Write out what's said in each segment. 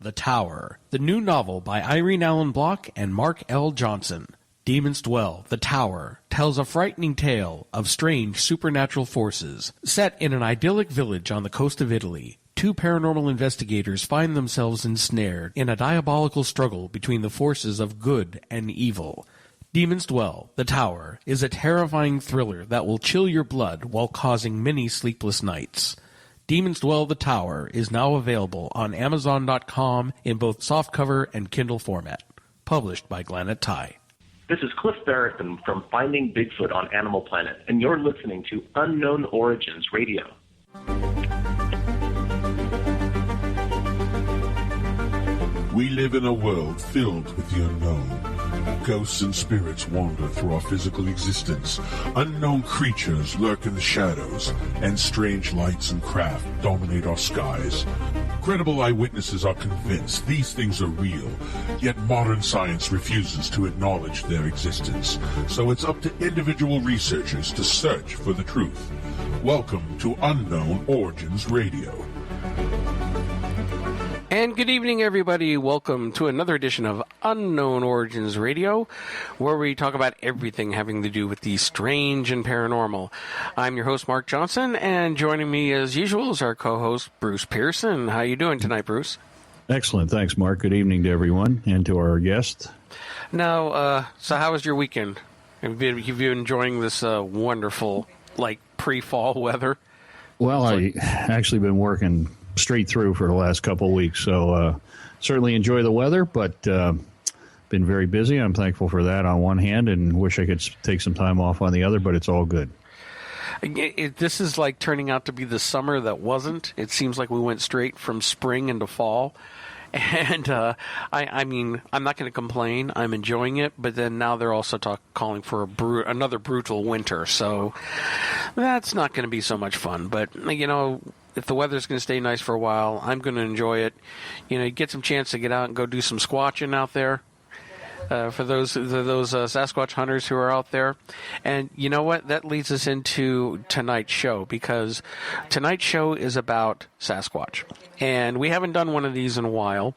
The Tower, the new novel by Irene Allen Block and Mark L. Johnson. Demons Dwell, The Tower, tells a frightening tale of strange supernatural forces. Set in an idyllic village on the coast of Italy, two paranormal investigators find themselves ensnared in a diabolical struggle between the forces of good and evil. Demons Dwell, The Tower, is a terrifying thriller that will chill your blood while causing many sleepless nights. Demons Dwell, The Tower is now available on Amazon.com in both softcover and Kindle format. Published by Glennet Ty. This is Cliff Barrington from Finding Bigfoot on Animal Planet, and you're listening to Unknown Origins Radio. We live in a world filled with the unknown. Ghosts and spirits wander through our physical existence. Unknown creatures lurk in the shadows, and strange lights and craft dominate our skies. Credible eyewitnesses are convinced these things are real, yet modern science refuses to acknowledge their existence. So it's up to individual researchers to search for the truth. Welcome to Unknown Origins Radio. And good evening, everybody. Welcome to another edition of Unknown Origins Radio, where we talk about everything having to do with the strange and paranormal. I'm your host, Mark Johnson, and joining me as usual is our co-host, Bruce Pearson. How you doing tonight, Bruce? Excellent. Thanks, Mark. Good evening to everyone and to our guest. Now, so how was your weekend? Have you enjoying this wonderful, pre-fall weather? Well, I actually been working straight through for the last couple of weeks, so certainly enjoy the weather, but been very busy. I'm thankful for that on one hand and wish I could take some time off on the other, but it's all good. This is like turning out to be the summer that wasn't. It seems like we went straight from spring into fall. And I mean, I'm not going to complain. I'm enjoying it, but then now they're also calling for another brutal winter, so that's not going to be so much fun. But, if the weather's going to stay nice for a while, I'm going to enjoy it. You get some chance to get out and go do some squatching out there. For those Sasquatch hunters who are out there. And you know what? That leads us into tonight's show, because tonight's show is about Sasquatch. And we haven't done one of these in a while.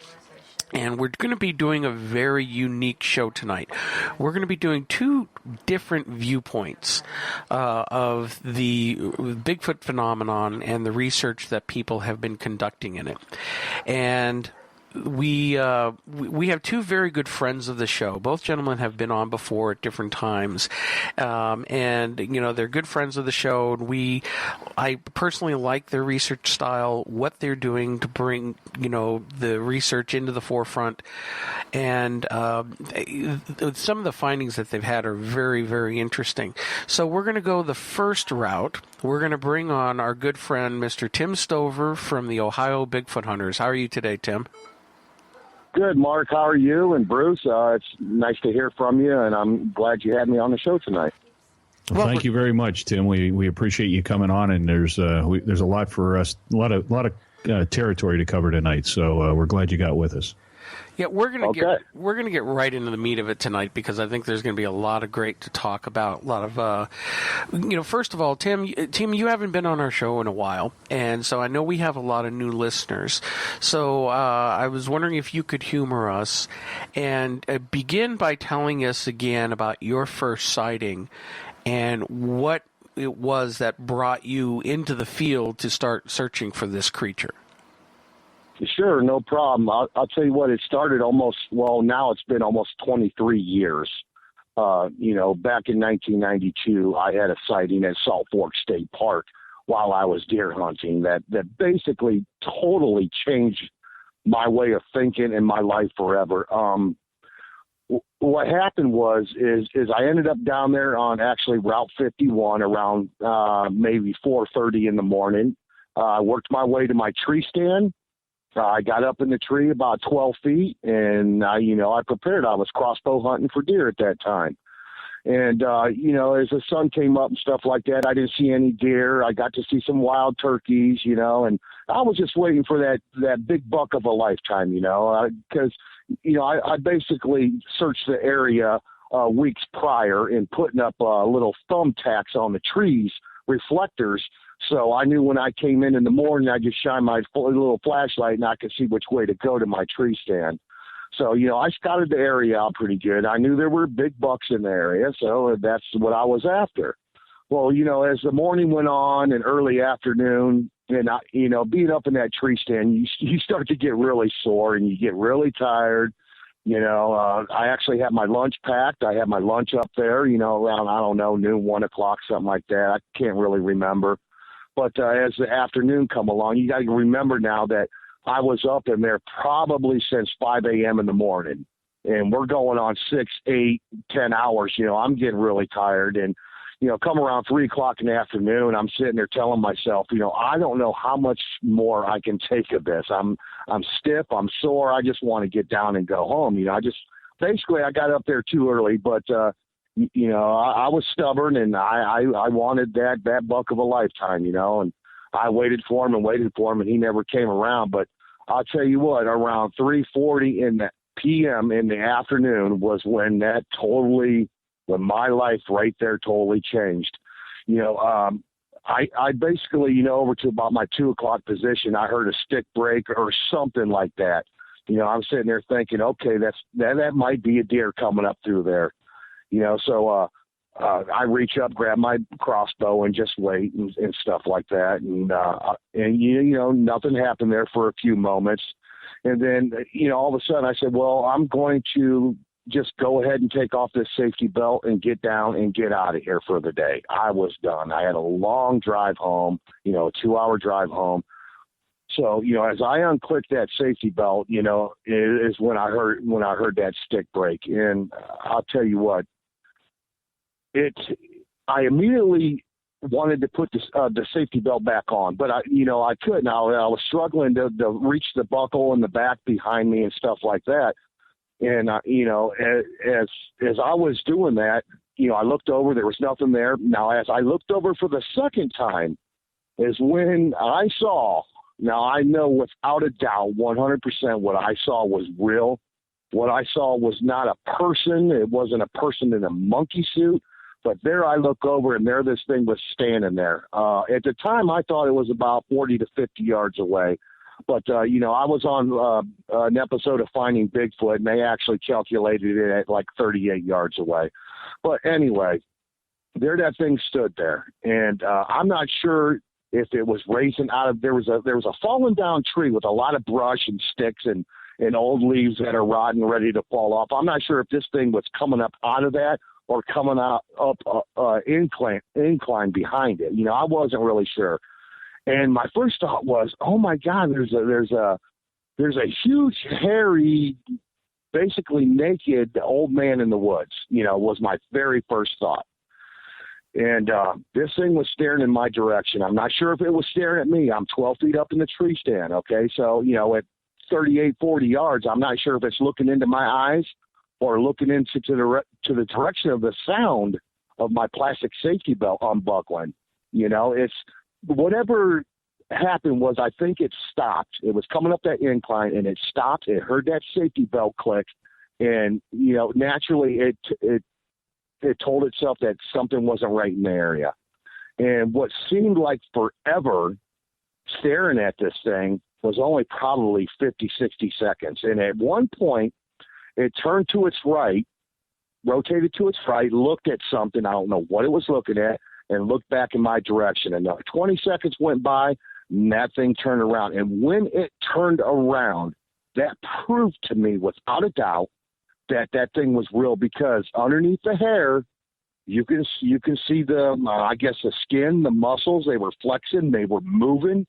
And we're going to be doing a very unique show tonight. We're going to be doing two different viewpoints of the Bigfoot phenomenon and the research that people have been conducting in it. And we have two very good friends of the show. Both gentlemen have been on before at different times, and they're good friends of the show. And I personally like their research style, what they're doing to bring the research into the forefront, and some of the findings that they've had are very, very interesting. So we're going to go the first route. We're going to bring on our good friend, Mr. Tim Stover from the Ohio Bigfoot Hunters. How are you today, Tim? Good, Mark. How are you? And Bruce, it's nice to hear from you, and I'm glad you had me on the show tonight. Well, thank you very much, Tim. We appreciate you coming on, and there's a lot for us, a lot of territory to cover tonight. So we're glad you got with us. Yeah, we're gonna get right into the meat of it tonight, because I think there's going to be a lot of great to talk about. A lot of, first of all, Tim, you haven't been on our show in a while, and so I know we have a lot of new listeners. So I was wondering if you could humor us and begin by telling us again about your first sighting and what it was that brought you into the field to start searching for this creature. Sure, no problem. I'll tell you what, it started now it's been almost 23 years. Back in 1992, I had a sighting at Salt Fork State Park while I was deer hunting that basically totally changed my way of thinking and my life forever. What happened is I ended up down there on actually Route 51 around maybe 4:30 in the morning. I worked my way to my tree stand. I got up in the tree about 12 feet, and I prepared. I was crossbow hunting for deer at that time. And, as the sun came up and stuff like that, I didn't see any deer. I got to see some wild turkeys, and I was just waiting for that big buck of a lifetime, because, I basically searched the area weeks prior and putting up little thumbtacks on the trees, reflectors, So I knew when I came in the morning, I just shine my little flashlight and I could see which way to go to my tree stand. So, I scouted the area out pretty good. I knew there were big bucks in the area, so that's what I was after. Well, as the morning went on and early afternoon, and being up in that tree stand, you start to get really sore and you get really tired. I actually had my lunch packed. I had my lunch up there, around, I don't know, noon, 1 o'clock, something like that. I can't really remember. But as the afternoon come along, you got to remember now that I was up in there probably since 5 a.m. in the morning. And we're going on 6, 8, 10 hours. I'm getting really tired. And, come around 3 o'clock in the afternoon, I'm sitting there telling myself, I don't know how much more I can take of this. I'm stiff. I'm sore. I just want to get down and go home. I got up there too early, but, I was stubborn and I wanted that buck of a lifetime, and I waited for him and he never came around. But I'll tell you what, around 3:40 in the p.m. in the afternoon was when when my life right there totally changed. I basically, over to about my 2 o'clock position, I heard a stick break or something like that. I'm sitting there thinking, okay, that might be a deer coming up through there. So I reach up, grab my crossbow and just wait and stuff like that. And nothing happened there for a few moments. And then, all of a sudden I said, well, I'm going to just go ahead and take off this safety belt and get down and get out of here for the day. I was done. I had a long drive home, a 2-hour drive home. So, as I unclicked that safety belt, is when I heard that stick break. And I'll tell you what, I immediately wanted to put the safety belt back on, but I couldn't. I was struggling to reach the buckle in the back behind me and stuff like that. And as I was doing that, I looked over. There was nothing there. Now, as I looked over for the second time, is when I saw. Now I know without a doubt, 100%, what I saw was real. What I saw was not a person. It wasn't a person in a monkey suit. But there I look over, and there this thing was standing there. At the time, I thought it was about 40 to 50 yards away. But, I was on an episode of Finding Bigfoot, and they actually calculated it at like 38 yards away. But anyway, there that thing stood there. And I'm not sure if it was raising out of – there was a fallen down tree with a lot of brush and sticks and old leaves that are rotten, ready to fall off. I'm not sure if this thing was coming up out of that or coming up incline behind it. I wasn't really sure. And my first thought was, oh my God, there's a huge, hairy, basically naked old man in the woods, was my very first thought. And this thing was staring in my direction. I'm not sure if it was staring at me. I'm 12 feet up in the tree stand. Okay. So, at 38, 40 yards, I'm not sure if it's looking into my eyes or looking into to the direction of the sound of my plastic safety belt unbuckling. It's whatever happened was, I think it stopped. It was coming up that incline and it stopped. It heard that safety belt click, and naturally it told itself that something wasn't right in the area. And what seemed like forever staring at this thing was only probably 50, 60 seconds. And at one point, it turned to its right, rotated to its right, looked at something. I don't know what it was looking at, and looked back in my direction. And 20 seconds went by, and that thing turned around. And when it turned around, that proved to me without a doubt that thing was real, because underneath the hair, you can see the skin, the muscles. They were flexing, they were moving,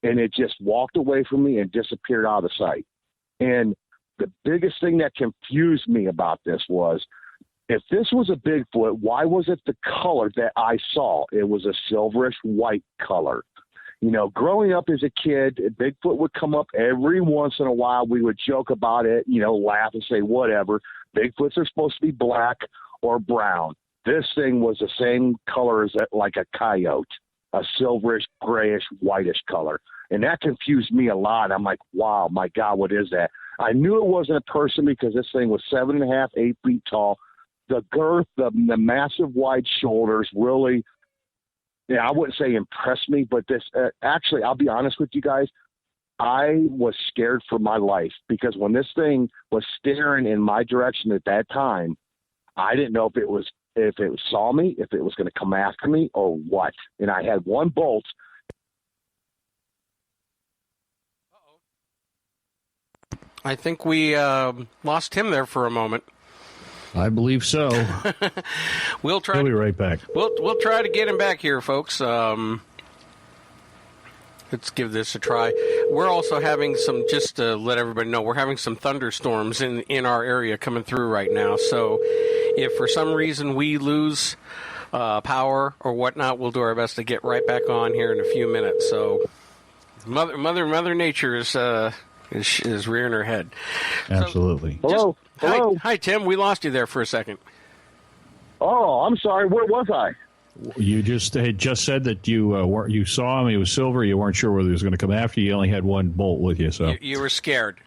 and it just walked away from me and disappeared out of sight. And the biggest thing that confused me about this was, if this was a Bigfoot, why was it the color that I saw? It was a silverish white color. Growing up as a kid, Bigfoot would come up every once in a while. We would joke about it, laugh and say, whatever. Bigfoots are supposed to be black or brown. This thing was the same color as like a coyote, a silverish, grayish, whitish color. And that confused me a lot. I'm like, wow, my God, what is that? I knew it wasn't a person because this thing was 7.5, 8 feet tall. The girth, the massive wide shoulders really I wouldn't say impressed me, but this actually, I'll be honest with you guys, I was scared for my life because when this thing was staring in my direction at that time, I didn't know if it saw me, if it was going to come after me or what. And I had one bolt. I think we lost him there for a moment. I believe so. We'll try. He'll be right back. We'll try to get him back here, folks. Let's give this a try. We're also having some, just to let everybody know, we're having some thunderstorms in our area coming through right now. So if for some reason we lose power or whatnot, we'll do our best to get right back on here in a few minutes. So Mother Nature is rearing her head. Absolutely. So, hello. Hi, Tim. We lost you there for a second. Oh, I'm sorry. Where was I? You had just said that you saw him. He was silver. You weren't sure whether he was going to come after you. You only had one bolt with you, so you were scared.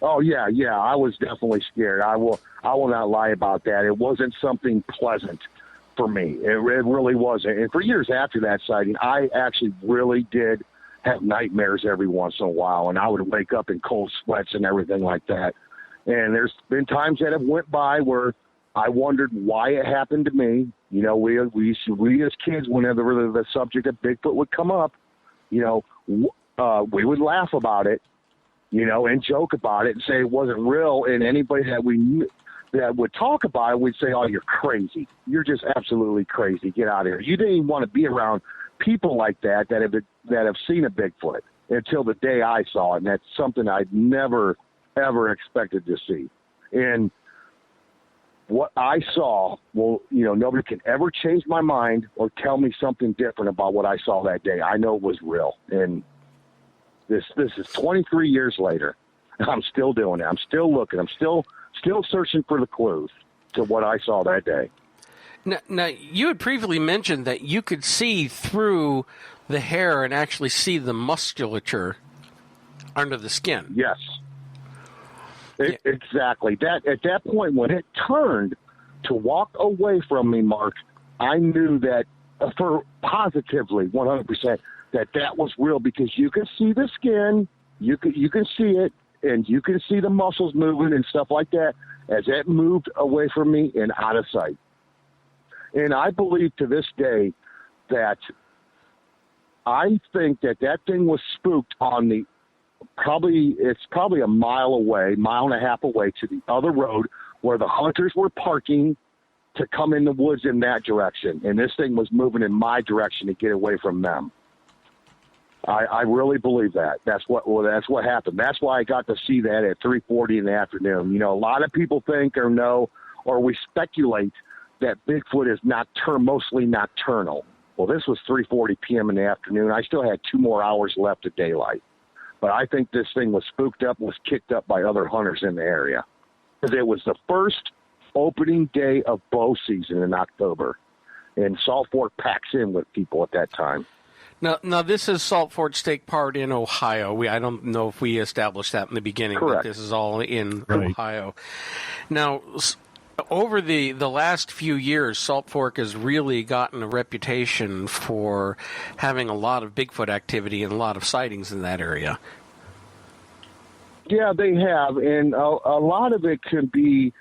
Oh yeah. I was definitely scared. I will not lie about that. It wasn't something pleasant for me. It really wasn't. And for years after that sighting, I actually really did have nightmares every once in a while, and I would wake up in cold sweats and everything like that. And there's been times that have went by where I wondered why it happened to me. You know, we as kids, whenever the subject of Bigfoot would come up, you know, we would laugh about it, you know, and joke about it and say it wasn't real. And anybody that we knew that would talk about it, we'd say, "Oh, you're crazy. You're just absolutely crazy. Get out of here." You didn't even want to be around people like that have seen a Bigfoot until the day I saw it, and that's something I'd never ever expected to see. And what I saw, well, you know, nobody can ever change my mind or tell me something different about what I saw that day. I know it was real. And this is 23 years later. I'm still doing it. I'm still looking. I'm still searching for the clues to what I saw that day. Now, you had previously mentioned that you could see through the hair and actually see the musculature under the skin. Yes. Exactly. That at that point when it turned to walk away from me, Mark, I knew that for positively 100% that was real because you can see the skin, you can see it, and you can see the muscles moving and stuff like that as it moved away from me and out of sight. And I believe to this day that I think that thing was spooked on the it's probably a mile and a half away to the other road where the hunters were parking to come in the woods in that direction. And this thing was moving in my direction to get away from them. I really believe that. That's what happened. That's why I got to see that at 3:40 in the afternoon. You know, a lot of people think or know, or we speculate that Bigfoot is mostly nocturnal. Well, this was 3:40 p.m. in the afternoon. I still had 2 more hours left of daylight. But I think this thing was spooked up, was kicked up by other hunters in the area. Because it was the first opening day of bow season in October. And Salt Fork packs in with people at that time. Now this is Salt Fork State Park in Ohio. I don't know if we established that in the beginning. Correct. But this is all in Right. Ohio. Now, over the last few years, Salt Fork has really gotten a reputation for having a lot of Bigfoot activity and a lot of sightings in that area. Yeah, they have, and a lot of it can be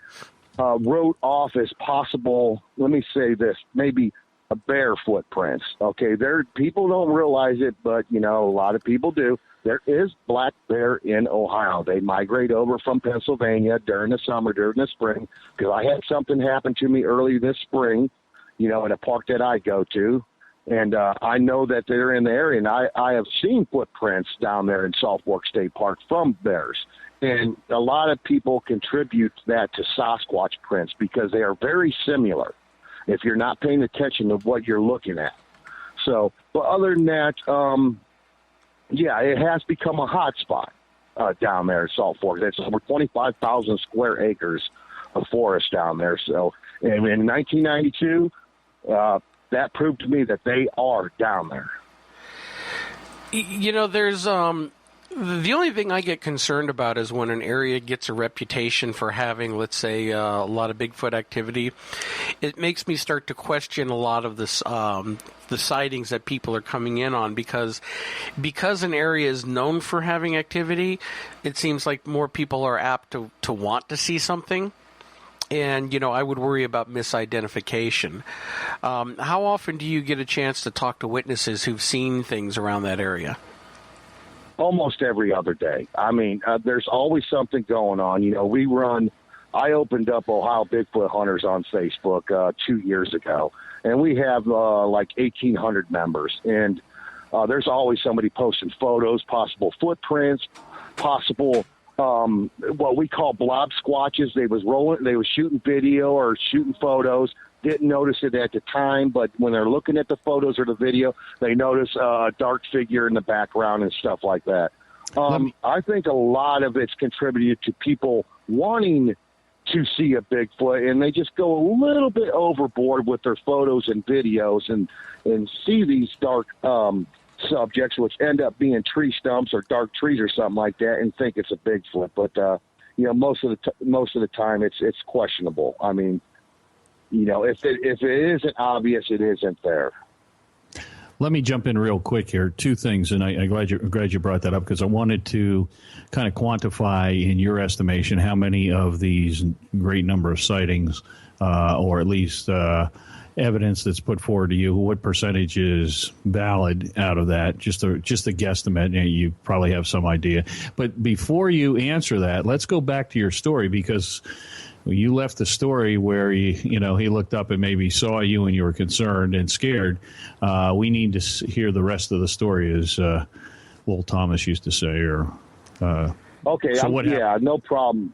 wrote off as possible. Let me say this: maybe a bear footprints. Okay, people don't realize it, but you know a lot of people do. There is black bear in Ohio. They migrate over from Pennsylvania during the summer, during the spring. Because I had something happen to me early this spring, you know, in a park that I go to. And I know that they're in the area. And I have seen footprints down there in Salt Fork State Park from bears. And a lot of people contribute that to Sasquatch prints because they are very similar if you're not paying attention to what you're looking at. So, but other than that, yeah, it has become a hot spot down there at Salt Fork. It's over 25,000 square acres of forest down there. So, and in 1992, that proved to me that they are down there. You know, there's The only thing I get concerned about is when an area gets a reputation for having, let's say, a lot of Bigfoot activity. It makes me start to question a lot of this, the sightings that people are coming in on, because an area is known for having activity. It seems like more people are apt to want to see something. And, I would worry about misidentification. How often do you get a chance to talk to witnesses who've seen things around that area? Almost every other day. I mean, there's always something going on. I opened up Ohio Bigfoot Hunters on Facebook 2 years ago, and we have like 1,800 members. And there's always somebody posting photos, possible footprints, possible what we call blob squatches. They was shooting video or shooting photos. Didn't notice it at the time, but when they're looking at the photos or the video, they notice a dark figure in the background and stuff like that. I think a lot of it's contributed to people wanting to see a Bigfoot, and they just go a little bit overboard with their photos and videos and see these dark subjects, which end up being tree stumps or dark trees or something like that, and think it's a Bigfoot. But most of the time, it's questionable. I mean, if it isn't obvious, it isn't there. Let me jump in real quick here. Two things, and I'm glad you brought that up, because I wanted to kind of quantify, in your estimation, how many of these great number of sightings, or at least evidence that's put forward to you, what percentage is valid out of that? Just a guesstimate. You probably have some idea. But before you answer that, let's go back to your story, because you left the story where he looked up and maybe saw you and you were concerned and scared. We need to hear the rest of the story, as Will Thomas used to say. Okay, so no problem.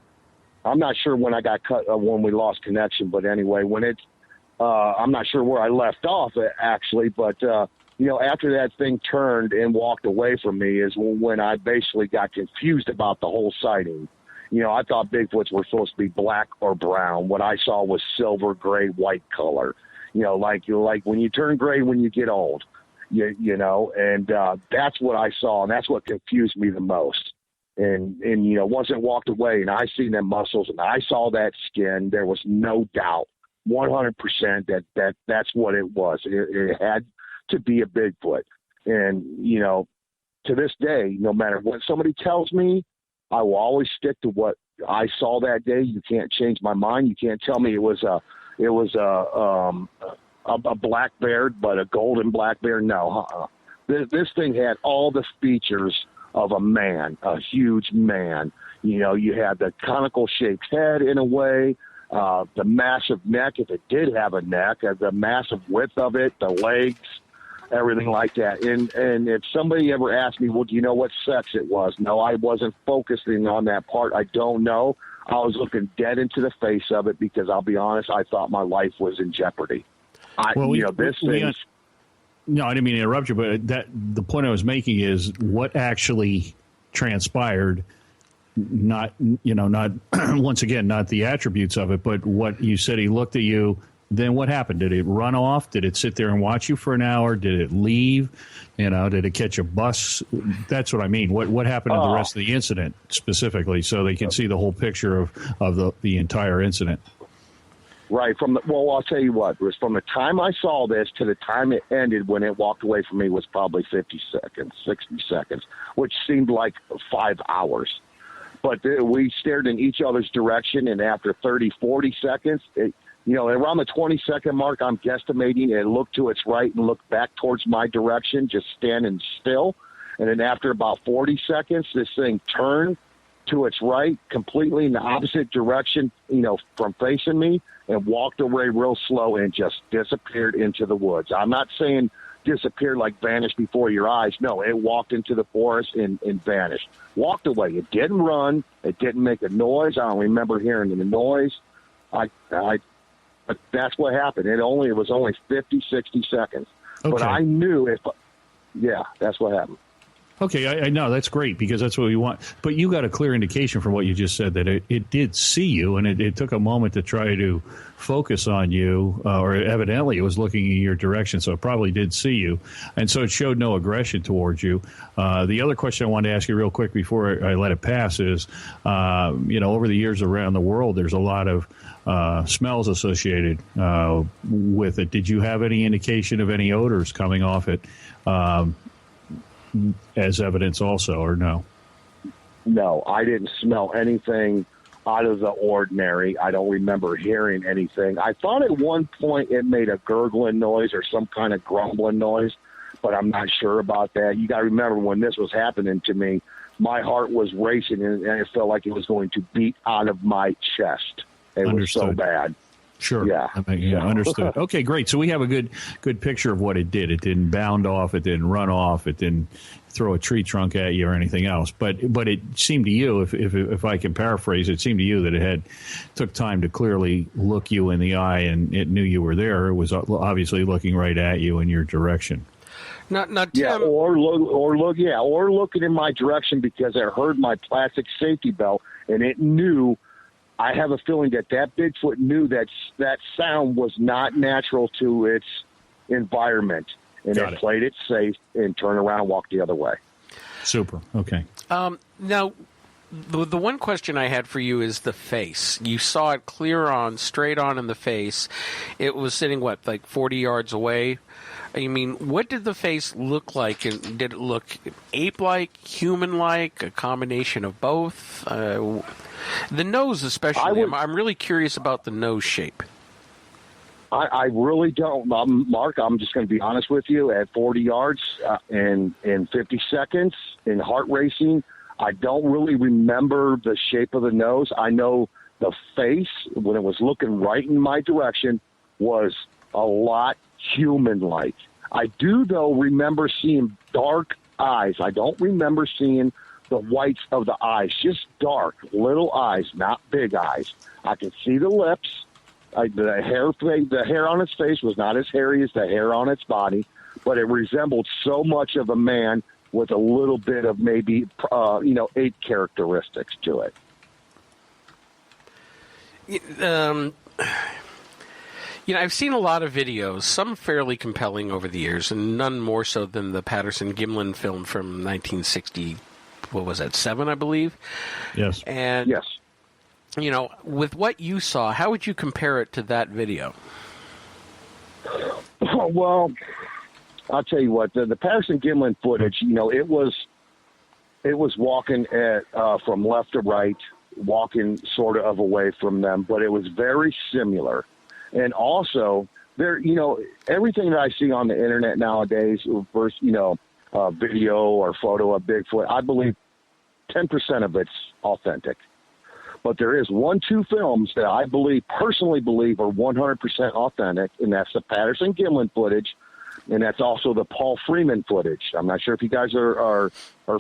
I'm not sure when I got cut, when we lost connection, but anyway, I'm not sure where I left off actually, but after that thing turned and walked away from me is when I basically got confused about the whole sighting. I thought Bigfoots were supposed to be black or brown. What I saw was silver, gray, white color. Like when you turn gray when you get old, and that's what I saw, and that's what confused me the most. And once it walked away and I seen them muscles and I saw that skin, there was no doubt, 100% that's what it was. It had to be a Bigfoot. And, to this day, no matter what somebody tells me, I will always stick to what I saw that day. You can't change my mind. You can't tell me it was a black bear, but a golden black bear. No, this thing had all the features of a man, a huge man. You had the conical shaped head in a way, the massive neck, if it did have a neck, the massive width of it, the legs, everything like that. And if somebody ever asked me, well, do you know what sex it was? No, I wasn't focusing on that part. I don't know. I was looking dead into the face of it because I'll be honest, I thought my life was in jeopardy. No, I didn't mean to interrupt you, but the point I was making is what actually transpired. Not once again, not the attributes of it, but what you said. He looked at you. Then what happened? Did it run off? Did it sit there and watch you for an hour? Did it leave? Did it catch a bus? That's what I mean. What happened to the rest of the incident specifically, so they can see the whole picture of the entire incident? Right. I'll tell you what. It was from the time I saw this to the time it ended when it walked away from me was probably 50 seconds, 60 seconds, which seemed like 5 hours. But we stared in each other's direction, and after 30, 40 seconds, around the 20-second mark, I'm guesstimating, it looked to its right and looked back towards my direction, just standing still. And then after about 40 seconds, this thing turned to its right, completely in the opposite direction, from facing me, and walked away real slow and just disappeared into the woods. I'm not saying disappeared like vanished before your eyes. No, it walked into the forest and vanished. Walked away. It didn't run. It didn't make a noise. I don't remember hearing the noise. But that's what happened. It was only 50, 60 seconds. Okay. But I knew that's what happened. Okay, I know that's great because that's what we want. But you got a clear indication from what you just said that it did see you, and it took a moment to try to focus on you, or evidently it was looking in your direction, so it probably did see you, and so it showed no aggression towards you. The other question I wanted to ask you real quick before I let it pass is, over the years around the world, there's a lot of smells associated with it. Did you have any indication of any odors coming off it? As evidence also, or no? No, I didn't smell anything out of the ordinary. I don't remember hearing anything. I thought at one point it made a gurgling noise or some kind of grumbling noise, but I'm not sure about that. You got to remember when this was happening to me, my heart was racing and it felt like it was going to beat out of my chest. It Understood. was so bad. Sure. Yeah. Understood. Okay, great. So we have a good picture of what it did. It didn't bound off. It didn't run off. It didn't throw a tree trunk at you or anything else. But it seemed to you, if I can paraphrase, it seemed to you that it took time to clearly look you in the eye, and it knew you were there. It was obviously looking right at you in your direction. Not Tim. Yeah, or looking in my direction because it heard my plastic safety belt and it knew. I have a feeling that Bigfoot knew that sound was not natural to its environment, and it played it safe and turned around and walked the other way. Super. Okay. Now, the one question I had for you is the face. You saw it straight on in the face. It was sitting, like 40 yards away? I mean, what did the face look like? And did it look ape-like, human-like, a combination of both? The nose especially. I'm really curious about the nose shape. I really don't. Mark, I'm just going to be honest with you. At 40 yards in 50 seconds in heart racing, I don't really remember the shape of the nose. I know the face, when it was looking right in my direction, was a lot human-like. I do, though, remember seeing dark eyes. I don't remember seeing the whites of the eyes, just dark, little eyes, not big eyes. I could see the lips. The hair on its face was not as hairy as the hair on its body, but it resembled so much of a man with a little bit of maybe, ape characteristics to it. I've seen a lot of videos, some fairly compelling over the years, and none more so than the Patterson-Gimlin film from 1960. What was that, 7, I believe? Yes. And, yes. With what you saw, how would you compare it to that video? Well, I'll tell you what, the Patterson-Gimlin footage, it was walking from left to right, walking sort of away from them, but it was very similar. And also, everything that I see on the internet nowadays, versus, video or photo of Bigfoot, I believe 10% of it's authentic. But there is 1-2 films that I personally believe are 100% authentic, and that's the Patterson-Gimlin footage, and that's also the Paul Freeman footage. I'm not sure if you guys are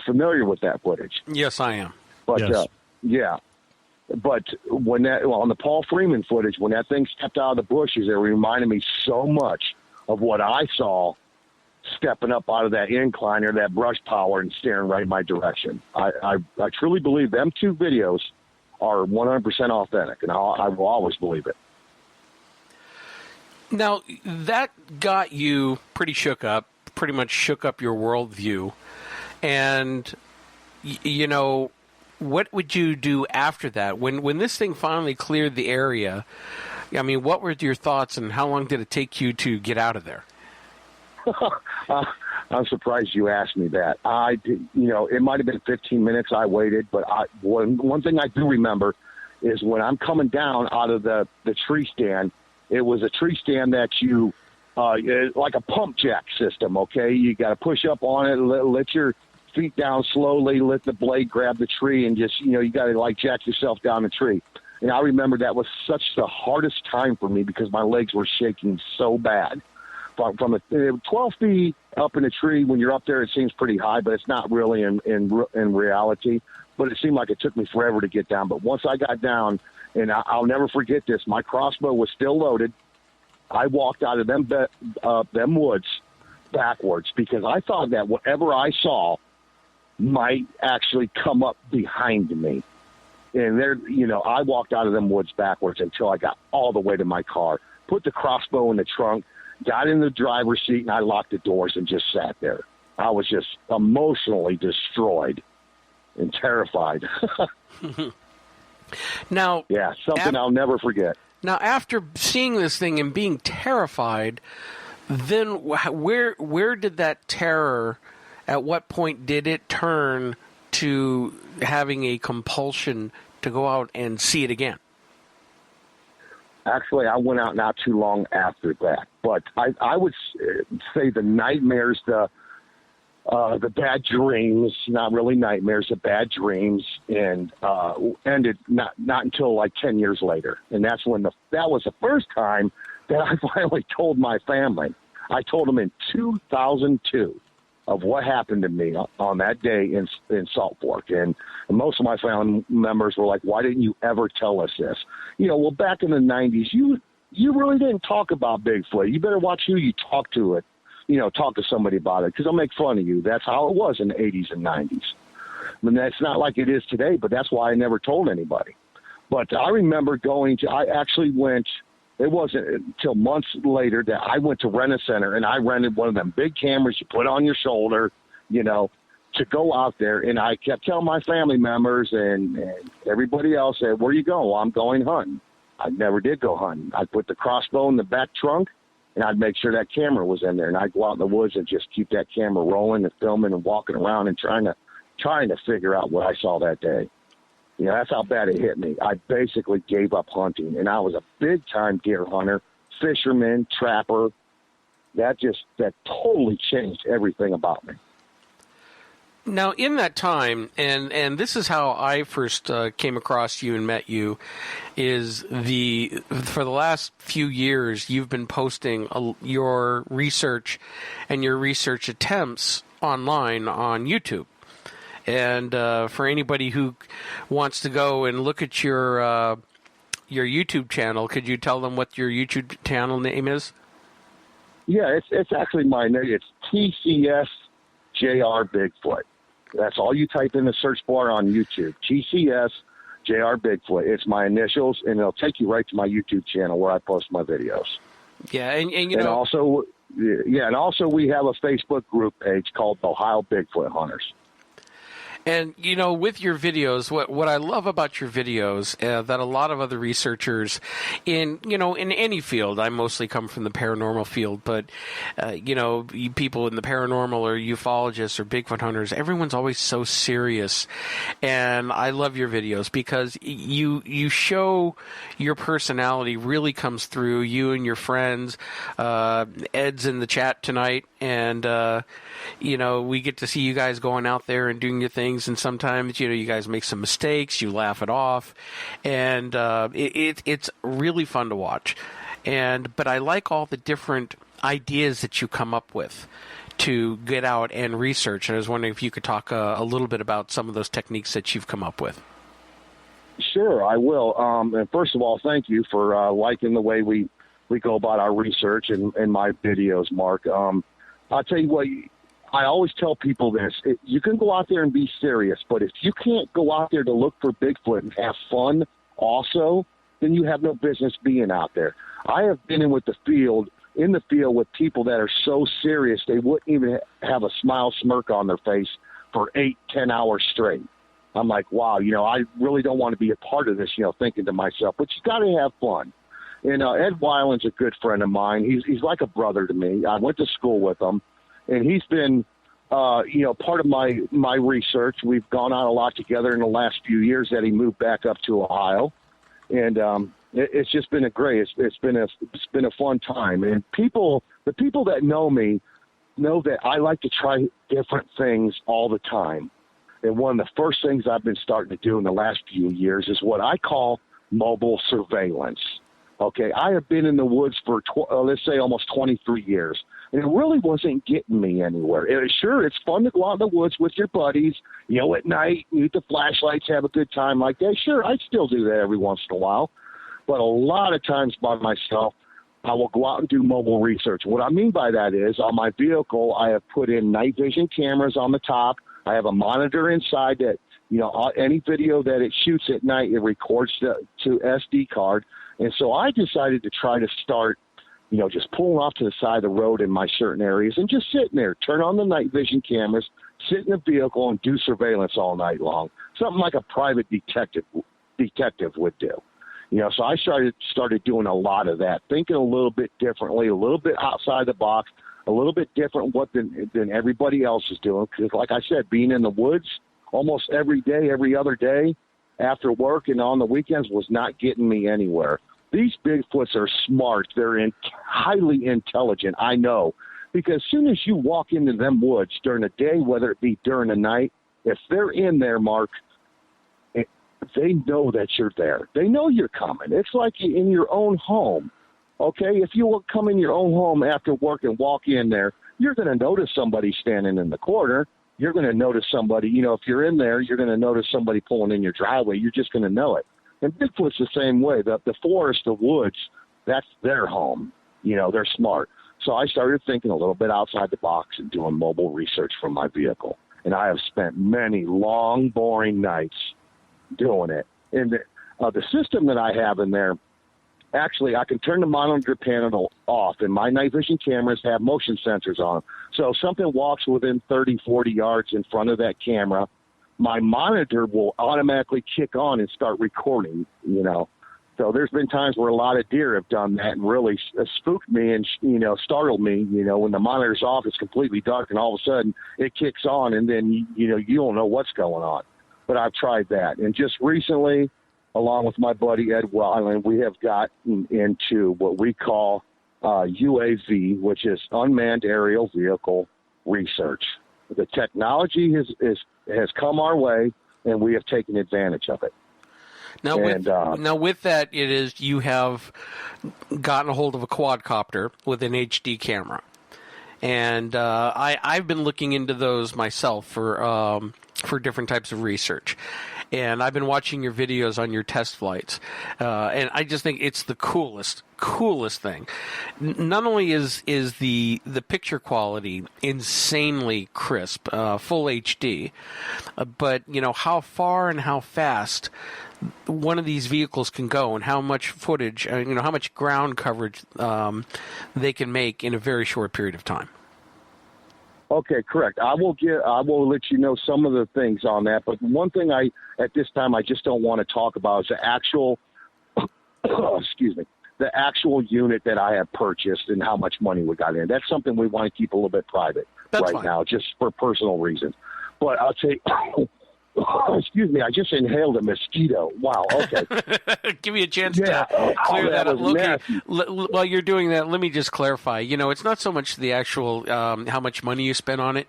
familiar with that footage. Yes, I am. But, yes. Yeah. But on the Paul Freeman footage, when that thing stepped out of the bushes, it reminded me so much of what I saw stepping up out of that incline or that brush pile and staring right in my direction. I truly believe them 2 videos are 100% authentic, and I will always believe it. Now, that got you pretty much shook up your worldview. And, what would you do after that? When this thing finally cleared the area, I mean, what were your thoughts, and how long did it take you to get out of there? I'm surprised you asked me that. It might have been 15 minutes I waited, but one thing I do remember is when I'm coming down out of the tree stand, it was a tree stand that you, like a pump jack system, okay? You got to push up on it, let your feet down slowly, let the blade grab the tree, and just, you got to jack yourself down the tree. And I remember that was such the hardest time for me because my legs were shaking so bad. From 12 feet up in a tree, when you're up there, it seems pretty high, but it's not really in reality. But it seemed like it took me forever to get down. But once I got down, and I'll never forget this, my crossbow was still loaded. I walked out of them woods backwards because I thought that whatever I saw might actually come up behind me. And there, I walked out of them woods backwards until I got all the way to my car, put the crossbow in the trunk, got in the driver's seat, and I locked the doors and just sat there. I was just emotionally destroyed and terrified. Now, yeah, something I'll never forget. Now, after seeing this thing and being terrified, then where did that terror, at what point did it turn to having a compulsion to go out and see it again? Actually, I went out not too long after that. But I would say the nightmares, the bad dreams, not really nightmares, the bad dreams, and ended not until like 10 years later. And that's when that was the first time that I finally told my family. I told them in 2002 of what happened to me on that day in Salt Fork. And most of my family members were like, why didn't you ever tell us this? Well, back in the 90s, you really didn't talk about Bigfoot. You better watch who you talk to it. Talk to somebody about it, because they'll make fun of you. That's how it was in the 80s and 90s. I mean, that's not like it is today, but that's why I never told anybody. But I remember I actually went, it wasn't until months later that I went to Rent-A-Center, and I rented one of them big cameras you put on your shoulder, to go out there. And I kept telling my family members and everybody else, said, where you going? Well, I'm going hunting. I never did go hunting. I put the crossbow in the back trunk, and I'd make sure that camera was in there, and I'd go out in the woods and just keep that camera rolling and filming and walking around and trying to figure out what I saw that day. That's how bad it hit me. I basically gave up hunting, and I was a big-time deer hunter, fisherman, trapper. That totally changed everything about me. Now, in that time, and this is how I first came across you and met you, is for the last few years, you've been posting your research and your research attempts online on YouTube. And for anybody who wants to go and look at your YouTube channel, could you tell them what your YouTube channel name is? Yeah, it's actually my name. It's TCS JR Bigfoot. That's all you type in the search bar on YouTube. TCS JR Bigfoot. It's my initials, and it'll take you right to my YouTube channel where I post my videos. Yeah, and also we have a Facebook group page called Ohio Bigfoot Hunters. And, with your videos, what I love about your videos, that a lot of other researchers in any field, I mostly come from the paranormal field, but, people in the paranormal or ufologists or Bigfoot hunters, everyone's always so serious. And I love your videos because you show your personality really comes through, you and your friends. Ed's in the chat tonight, and, we get to see you guys going out there and doing your things. And sometimes, you guys make some mistakes, you laugh it off, and it's really fun to watch. But I like all the different ideas that you come up with to get out and research. And I was wondering if you could talk a little bit about some of those techniques that you've come up with. Sure, I will. And first of all, thank you for liking the way we go about our research and my videos, Mark. I'll tell you what. I always tell people this. You can go out there and be serious, but if you can't go out there to look for Bigfoot and have fun also, then you have no business being out there. I have been in the field with people that are so serious they wouldn't even have a smirk on their face for 8-10 hours straight. I'm like, wow, I really don't want to be a part of this, thinking to myself, but you got to have fun. And Ed Weiland's a good friend of mine. He's like a brother to me. I went to school with him. And he's been, part of my research. We've gone out a lot together in the last few years that he moved back up to Ohio, and it's just been it's been a fun time. And the people that know me know that I like to try different things all the time. And one of the first things I've been starting to do in the last few years is what I call mobile surveillance. Okay, I have been in the woods for, let's say, almost 23 years, and it really wasn't getting me anywhere. It's fun to go out in the woods with your buddies, at night, use the flashlights, have a good time like that. Sure, I still do that every once in a while, but a lot of times by myself, I will go out and do mobile research. What I mean by that is, on my vehicle, I have put in night vision cameras on the top. I have a monitor inside that, any video that it shoots at night, it records to SD card. And so I decided to try to start, just pulling off to the side of the road in my certain areas and just sitting there, turn on the night vision cameras, sit in a vehicle and do surveillance all night long. Something like a private detective would do. So I started doing a lot of that, thinking a little bit differently, a little bit outside the box, a little bit different than everybody else is doing. Because like I said, being in the woods almost every day, every other day after work and on the weekends was not getting me anywhere. These Bigfoots are smart. They're highly intelligent, I know. Because as soon as you walk into them woods during the day, whether it be during the night, if they're in there, Mark, they know that you're there. They know you're coming. It's like in your own home, okay? If you come in your own home after work and walk in there, you're going to notice somebody standing in the corner. You're going to notice somebody, if you're in there, you're going to notice somebody pulling in your driveway. You're just going to know it. And Bigfoot's the same way. The forest, the woods, that's their home. They're smart. So I started thinking a little bit outside the box and doing mobile research from my vehicle. And I have spent many long, boring nights doing it. And the system that I have in there, actually, I can turn the monitor panel off, and my night vision cameras have motion sensors on them. So if something walks within 30, 40 yards in front of that camera, my monitor will automatically kick on and start recording, So there's been times where a lot of deer have done that and really spooked me and, startled me, when the monitor's off, it's completely dark, and all of a sudden it kicks on, and then, you don't know what's going on. But I've tried that. And just recently, along with my buddy Ed Weiland, we have gotten into what we call UAV, which is unmanned aerial vehicle research. The technology has come our way, and we have taken advantage of it. Now, with that, it is you have gotten a hold of a quadcopter with an HD camera, and I've been looking into those myself for different types of research. And I've been watching your videos on your test flights, and I just think it's the coolest thing. Not only is the picture quality insanely crisp, full HD, but how far and how fast one of these vehicles can go, and how much footage, how much ground coverage they can make in a very short period of time. Okay, correct. I will let you know some of the things on that, but one thing at this time I just don't want to talk about is the actual the actual unit that I have purchased and how much money we got in. That's something we want to keep a little bit private now, just for personal reasons. But I'll tell you, excuse me, I just inhaled a mosquito. Wow, okay. Give me a chance to clear that up. Okay, while you're doing that, let me just clarify. It's not so much the actual how much money you spent on it,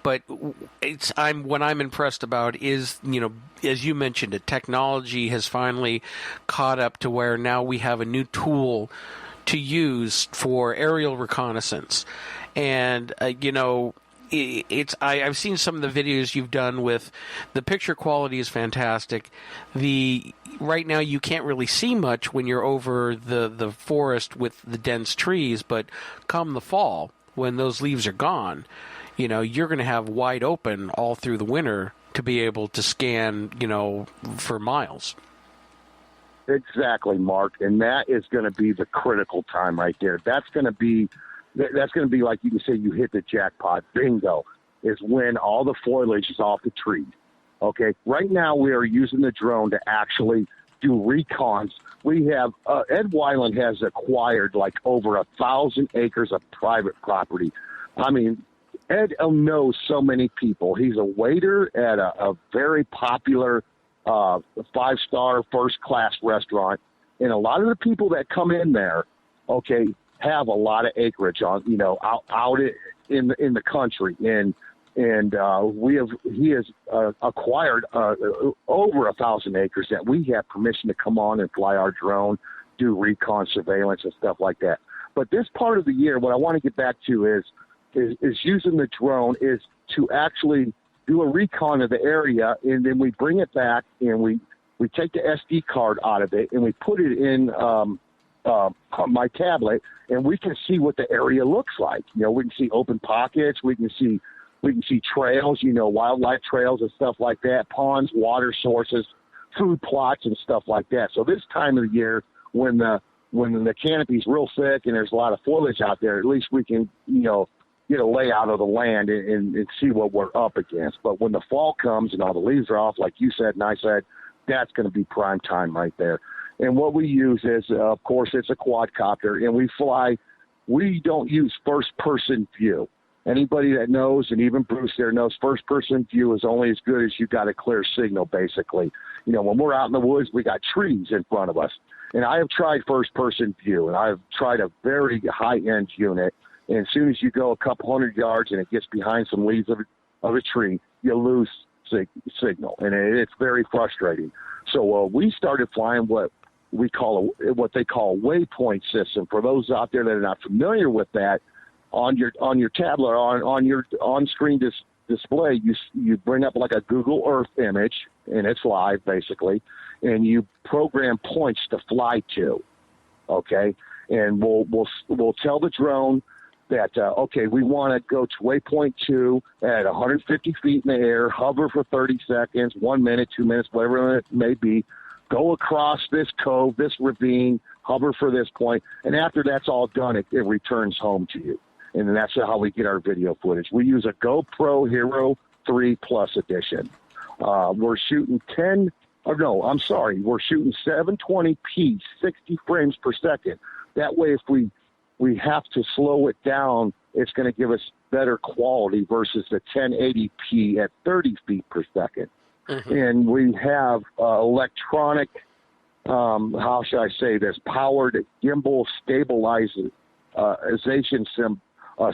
but what I'm impressed about is, as you mentioned it, technology has finally caught up to where now we have a new tool to use for aerial reconnaissance. And, I've seen some of the videos you've done with the picture quality is fantastic. Right now you can't really see much when you're over the forest with the dense trees, but come the fall, when those leaves are gone, you're going to have wide open all through the winter to be able to scan, for miles. Exactly, Mark. And that is going to be the critical time right there. That's going to be like you can say you hit the jackpot. Bingo, is when all the foliage is off the tree. Okay, right now we are using the drone to actually do recons. We have Ed Weiland has acquired like over 1,000 acres of private property. I mean, Ed knows so many people. He's a waiter at a very popular 5-star first-class restaurant, and a lot of the people that come in there, okay, have a lot of acreage on, out in the country, and he has acquired over 1,000 acres that we have permission to come on and fly our drone, do recon surveillance and stuff like that. But this part of the year, what I want to get back to is using the drone is to actually do a recon of the area, and then we bring it back and we take the SD card out of it and we put it in my tablet, and we can see what the area looks like. We can see open pockets. We can see We can see trails, wildlife trails and stuff like that, ponds, water sources, food plots and stuff like that. So this time of the year, when the canopy's real thick and there's a lot of foliage out there, at least we can, get a layout of the land and see what we're up against. But when the fall comes and all the leaves are off, like you said and I said, that's going to be prime time right there. And what we use is, of course, it's a quadcopter, and we don't use first-person view. Anybody that knows, and even Bruce there knows, first-person view is only as good as you got a clear signal, basically. When we're out in the woods, we got trees in front of us. And I have tried first-person view, and I've tried a very high-end unit. And as soon as you go a couple hundred yards and it gets behind some leaves of a tree, you lose signal, and it's very frustrating. So we started flying what they call a waypoint system. For those out there that are not familiar with that, on your tablet, on your on-screen display, you bring up like a Google Earth image, and it's live basically, and you program points to fly to. Okay, and we'll tell the drone that, we want to go to waypoint 2 at 150 feet in the air, hover for 30 seconds, 1 minute, 2 minutes, whatever it may be, go across this cove, this ravine, hover for this point, and after that's all done, it returns home to you. And that's how we get our video footage. We use a GoPro Hero 3 Plus edition. We're shooting we're shooting 720p, 60 frames per second. That way, if we have to slow it down, it's going to give us better quality versus the 1080p at 30 feet per second. Mm-hmm. And we have electronic, how should I say this, powered gimbal stabilization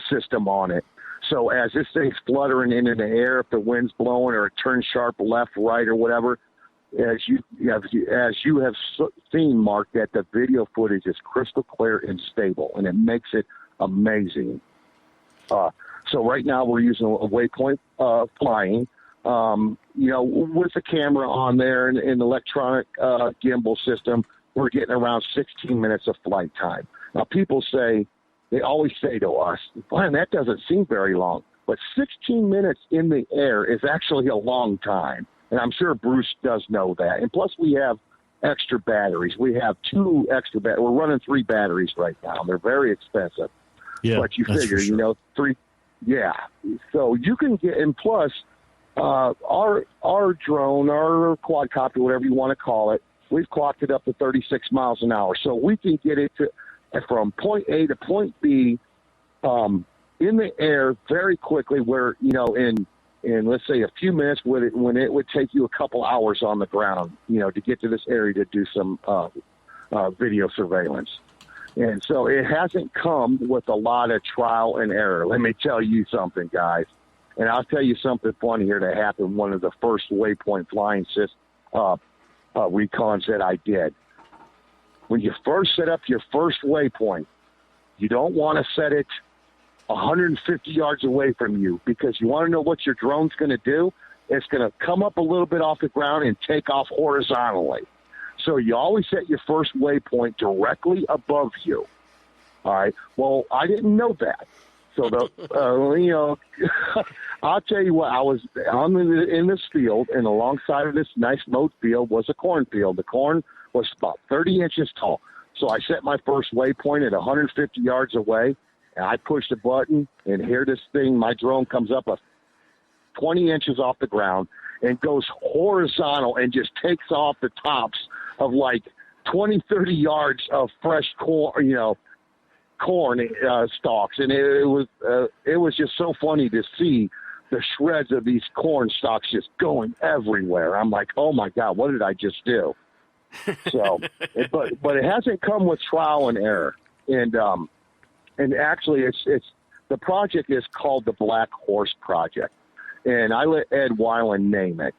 system on it. So as this thing's fluttering into the air, if the wind's blowing or it turns sharp left, right, or whatever, as you have seen, Mark, that the video footage is crystal clear and stable, and it makes it amazing. So right now we're using a waypoint flying, with the camera on there and an electronic gimbal system. We're getting around 16 minutes of flight time. Now they always say to us, "Man, that doesn't seem very long," but 16 minutes in the air is actually a long time. And I'm sure Bruce does know that. And plus, we have extra batteries. We have 2 extra batteries. We're running 3 batteries right now. They're very expensive. Yeah, but you figure, sure. 3. Yeah. So you can get, and plus, our drone, our quadcopter, whatever you want to call it, we've clocked it up to 36 miles an hour. So we can get it from point A to point B in the air very quickly, where, in let's say a few minutes, when it would take you a couple hours on the ground, to get to this area to do some video surveillance. And so it hasn't come with a lot of trial and error. Let me tell you something, guys. And I'll tell you something funny here that happened one of the first waypoint flying recons that I did. When you first set up your first waypoint, you don't want to set it 150 yards away from you, because you want to know what your drone's going to do. It's going to come up a little bit off the ground and take off horizontally. So you always set your first waypoint directly above you. All right. Well, I didn't know that. So I'll tell you what. I'm in this field, and alongside of this nice mowed field was a cornfield. The corn was about 30 inches tall. So I set my first waypoint at 150 yards away. And I push the button, and here this thing, my drone comes up 20 inches off the ground and goes horizontal and just takes off the tops of like 20, 30 yards of fresh corn, corn stalks. And it was just so funny to see the shreds of these corn stalks just going everywhere. I'm like, oh my God, what did I just do? So, but it hasn't come with trial and error. And actually, it's the project is called the Black Horse Project, and I let Ed Weiland name it.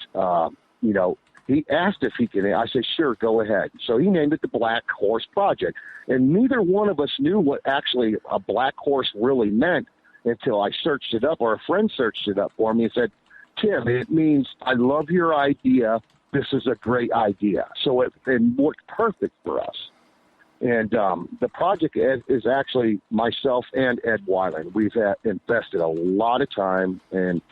He asked if he could. I said, sure, go ahead. So he named it the Black Horse Project, and neither one of us knew what actually a black horse really meant until I searched it up, or a friend searched it up for me and said, Tim, it means I love your idea. This is a great idea. So it worked perfect for us. And the project is actually myself and Ed Weiland. We've invested a lot of time, and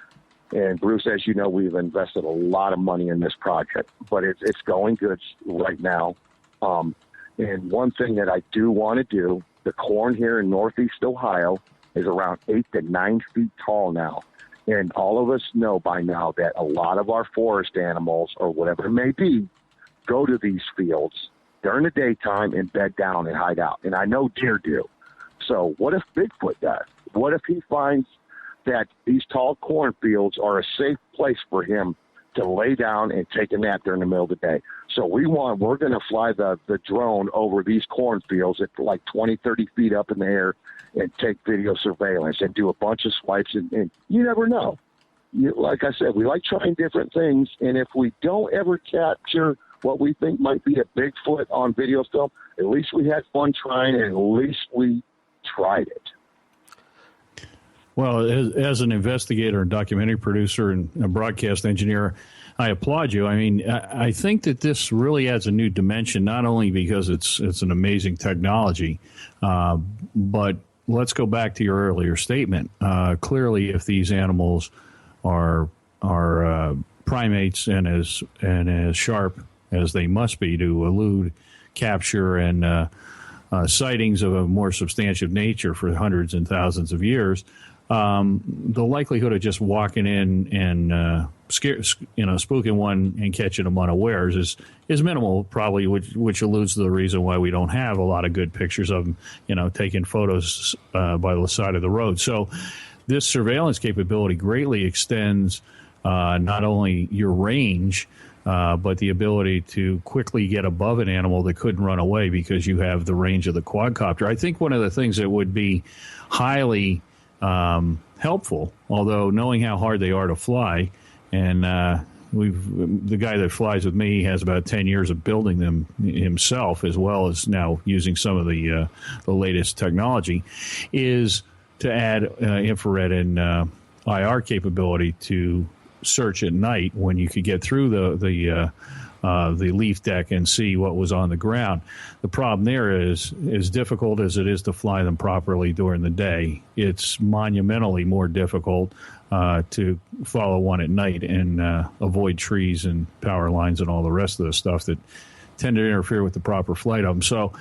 Bruce, as you know, we've invested a lot of money in this project, but it's going good right now. And one thing that I do want to do, the corn here in Northeast Ohio is around 8 to 9 feet tall now. And all of us know by now that a lot of our forest animals, or whatever it may be, go to these fields during the daytime and bed down and hide out. And I know deer do. So what if Bigfoot does? What if he finds that these tall cornfields are a safe place for him to lay down and take a nap during the middle of the day? So we're going to fly the drone over these cornfields at like 20, 30 feet up in the air and take video surveillance and do a bunch of swipes. And you never know. Like I said, we like trying different things. And if we don't ever capture what we think might be a Bigfoot on video film, at least we had fun trying, and at least we tried it. Well, as an investigator and documentary producer and a broadcast engineer, I applaud you. I mean, I think that this really adds a new dimension, not only because it's an amazing technology, but let's go back to your earlier statement. Clearly, if these animals are primates and as sharp as they must be to elude capture and sightings of a more substantive nature for hundreds and thousands of years, the likelihood of just walking in and spooking one and catching them unawares is minimal, probably, which alludes to the reason why we don't have a lot of good pictures of them, taking photos by the side of the road. So this surveillance capability greatly extends not only your range, but the ability to quickly get above an animal that couldn't run away because you have the range of the quadcopter. I think one of the things that would be highly helpful, although knowing how hard they are to fly, and the guy that flies with me has about 10 years of building them himself, as well as now using some of the latest technology, is to add infrared and IR capability to search at night when you could get through the leaf deck and see what was on the ground. The problem there is, as difficult as it is to fly them properly during the day, it's monumentally more difficult to follow one at night and avoid trees and power lines and all the rest of the stuff that tend to interfere with the proper flight of them. So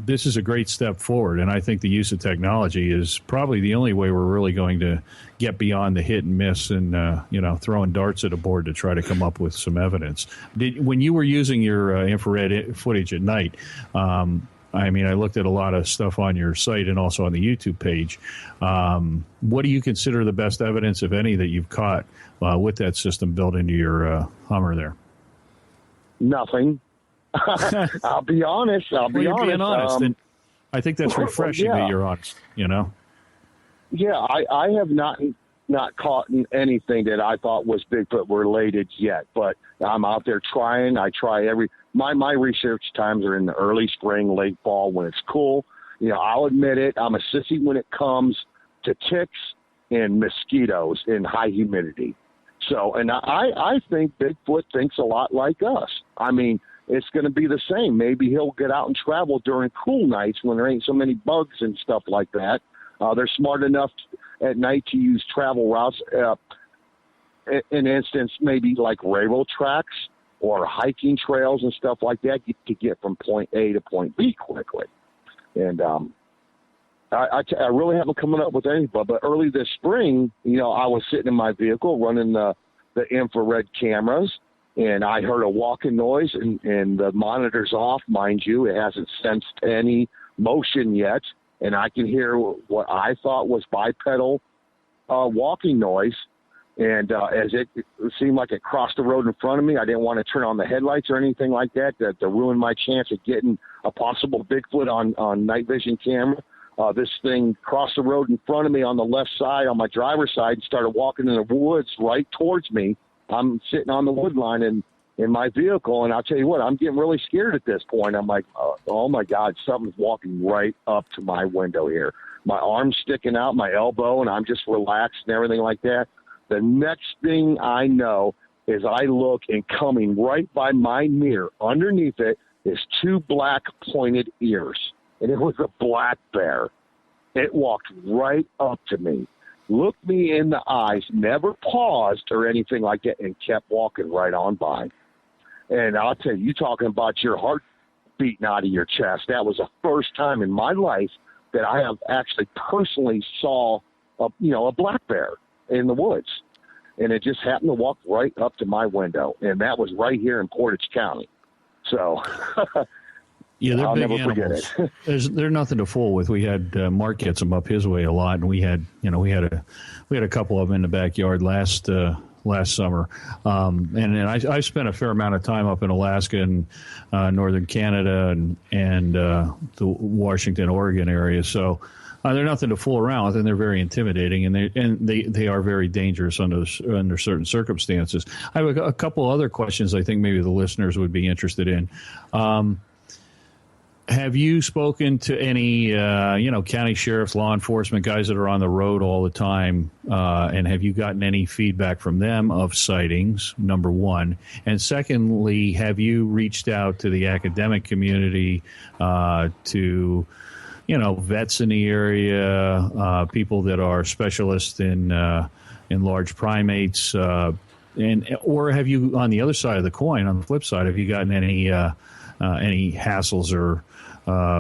this is a great step forward, and I think the use of technology is probably the only way we're really going to get beyond the hit and miss and throwing darts at a board to try to come up with some evidence. When you were using your infrared footage at night, I looked at a lot of stuff on your site and also on the YouTube page. What do you consider the best evidence, if any, that you've caught with that system built into your Hummer there? Nothing. I'll be honest. You're being honest. And I think that's refreshing that you're honest, Yeah, I have not caught anything that I thought was Bigfoot related yet, but I'm out there trying. I try my research times are in the early spring, late fall when it's cool. I'll admit it. I'm a sissy when it comes to ticks and mosquitoes in high humidity. So, and I think Bigfoot thinks a lot like us. It's going to be the same. Maybe he'll get out and travel during cool nights when there ain't so many bugs and stuff like that. They're smart enough at night to use travel routes. In instance, maybe like railroad tracks or hiking trails and stuff like that to get from point A to point B quickly. And I really haven't come up with anything. But early this spring, I was sitting in my vehicle running the infrared cameras, and I heard a walking noise, and the monitor's off, mind you. It hasn't sensed any motion yet, and I can hear what I thought was bipedal walking noise. And as it seemed like it crossed the road in front of me, I didn't want to turn on the headlights or anything like that to ruin my chance of getting a possible Bigfoot on night vision camera. This thing crossed the road in front of me on the left side, on my driver's side, and started walking in the woods right towards me. I'm sitting on the wood line in my vehicle, and I'll tell you what, I'm getting really scared at this point. I'm like, oh, my God, something's walking right up to my window here. My arm's sticking out, my elbow, and I'm just relaxed and everything like that. The next thing I know is I look, and coming right by my mirror, underneath it, is two black pointed ears, and it was a black bear. It walked right up to me, looked me in the eyes, never paused or anything like that, and kept walking right on by. And I'll tell you, talking about your heart beating out of your chest, that was the first time in my life that I have actually personally saw a black bear in the woods. And it just happened to walk right up to my window. And that was right here in Portage County. So yeah, they're I'll big never animals. forget it. They're nothing to fool with. We had Mark gets them up his way a lot, and we had a couple of them in the backyard last summer. And I spent a fair amount of time up in Alaska and northern Canada and the Washington, Oregon area. So they're nothing to fool around with, and they're very intimidating, and they are very dangerous under certain circumstances. I have a couple other questions I think maybe the listeners would be interested in. Have you spoken to any, county sheriffs, law enforcement, guys that are on the road all the time, and have you gotten any feedback from them of sightings, number one? And secondly, have you reached out to the academic community, to, vets in the area, people that are specialists in large primates, or have you, on the other side of the coin, on the flip side, have you gotten any hassles or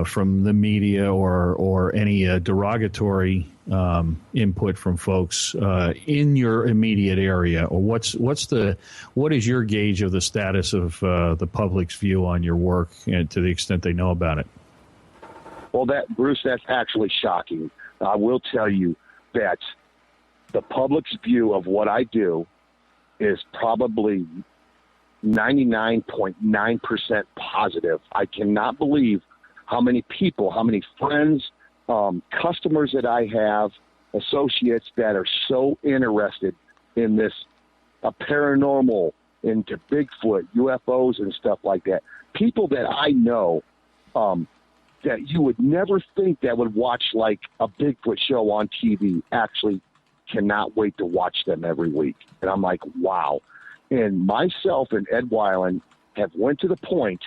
from the media or any derogatory input from folks in your immediate area? Or what is your gauge of the status of the public's view on your work, and to the extent they know about it? Well, Bruce, that's actually shocking. I will tell you that the public's view of what I do is probably 99.9% positive. I cannot believe how many people, how many friends, customers that I have, associates that are so interested in this paranormal, into Bigfoot, UFOs and stuff like that. People that I know that you would never think that would watch like a Bigfoot show on TV actually cannot wait to watch them every week. And I'm like, wow. And myself and Ed Weiland have went to the point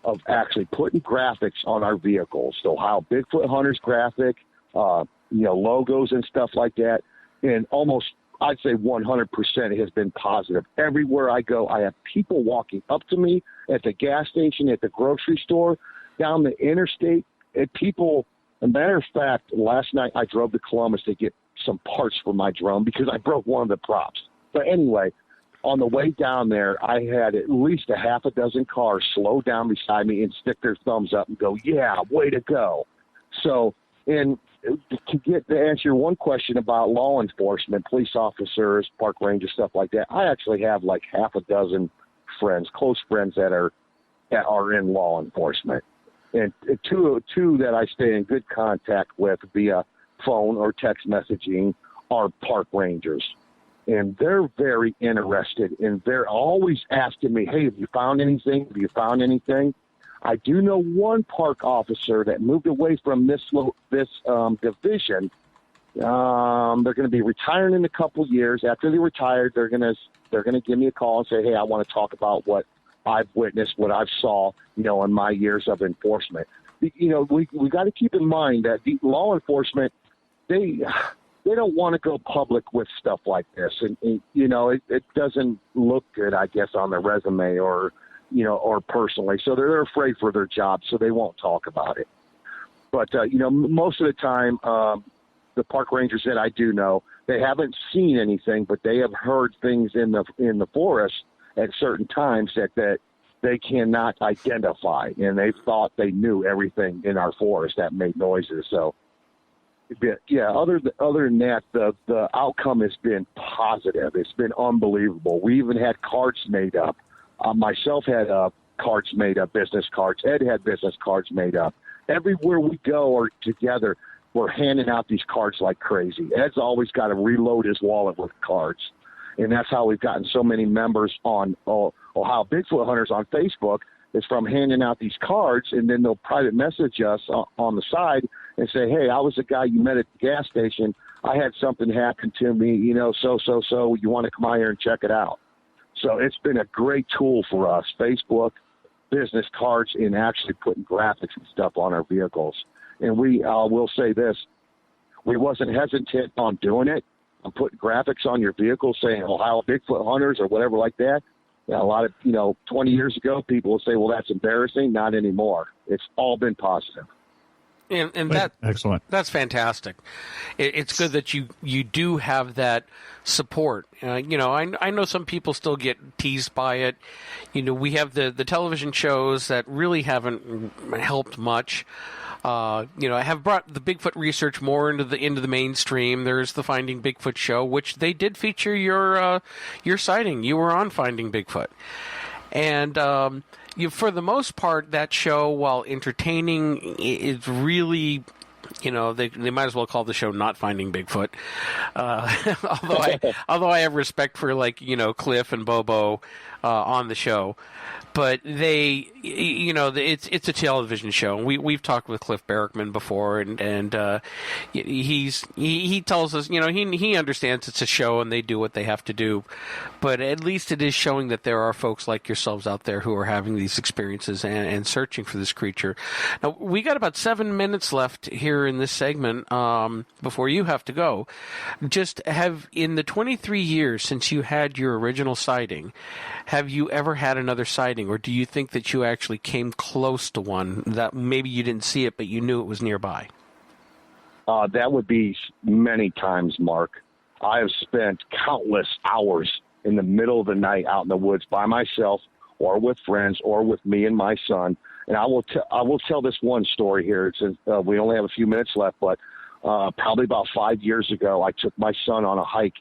of actually putting graphics on our vehicles. The Ohio Bigfoot Hunters graphic, logos and stuff like that. And almost, I'd say 100% has been positive. Everywhere I go, I have people walking up to me at the gas station, at the grocery store, down the interstate. And people, as a matter of fact, last night I drove to Columbus to get some parts for my drone because I broke one of the props. But anyway, on the way down there, I had at least a half a dozen cars slow down beside me and stick their thumbs up and go, yeah, way to go. So, and to answer one question about law enforcement, police officers, park rangers, stuff like that, I actually have like half a dozen friends, close friends that are in law enforcement. And two that I stay in good contact with via phone or text messaging are park rangers. And they're very interested, and they're always asking me, hey, have you found anything? Have you found anything? I do know one park officer that moved away from this division. They're going to be retiring in a couple years. After they retired, they're going to give me a call and say, hey, I want to talk about what I've witnessed, what I've saw, in my years of enforcement. We got to keep in mind that the law enforcement, they don't want to go public with stuff like this. And it doesn't look good, I guess, on their resume or personally. So they're afraid for their job, so they won't talk about it. But, most of the time, the park rangers that I do know, they haven't seen anything, but they have heard things in the forest at certain times that they cannot identify. And they thought they knew everything in our forest that made noises. So, yeah, other than that, the outcome has been positive. It's been unbelievable. We even had cards made up. Myself had cards made up, business cards. Ed had business cards made up. Everywhere we go or together, we're handing out these cards like crazy. Ed's always got to reload his wallet with cards. And that's how we've gotten so many members on Ohio Bigfoot Hunters on Facebook, is from handing out these cards, and then they'll private message us on the side and say, hey, I was the guy you met at the gas station. I had something happen to me, so you want to come out here and check it out. So it's been a great tool for us, Facebook, business cards and actually putting graphics and stuff on our vehicles. And we will say this, we wasn't hesitant on doing it, on putting graphics on your vehicle saying Ohio Bigfoot hunters or whatever like that. A lot of, 20 years ago, people will say, well, that's embarrassing. Not anymore. It's all been positive. And that excellent. That's fantastic. It's good that you do have that support. I know some people still get teased by it. We have the television shows that really haven't helped much. I have brought the Bigfoot research more into the mainstream. There's the Finding Bigfoot show, which they did feature your sighting. You were on Finding Bigfoot, and for the most part, that show, while entertaining, is really, they might as well call the show Not Finding Bigfoot. Although I have respect for Cliff and Bobo on the show. But it's a television show. We've talked with Cliff Barrickman before, and he tells us, he understands it's a show and they do what they have to do. But at least it is showing that there are folks like yourselves out there who are having these experiences and searching for this creature. Now, we got about 7 minutes left here in this segment before you have to go. Just in the 23 years since you had your original sighting, have you ever had another sighting, or do you think that you actually came close to one, that maybe you didn't see it but you knew it was nearby? That would be many times, Mark. I have spent countless hours in the middle of the night out in the woods by myself or with friends or with me and my son. And I will tell this one story here. We only have a few minutes left, but probably about 5 years ago, I took my son on a hike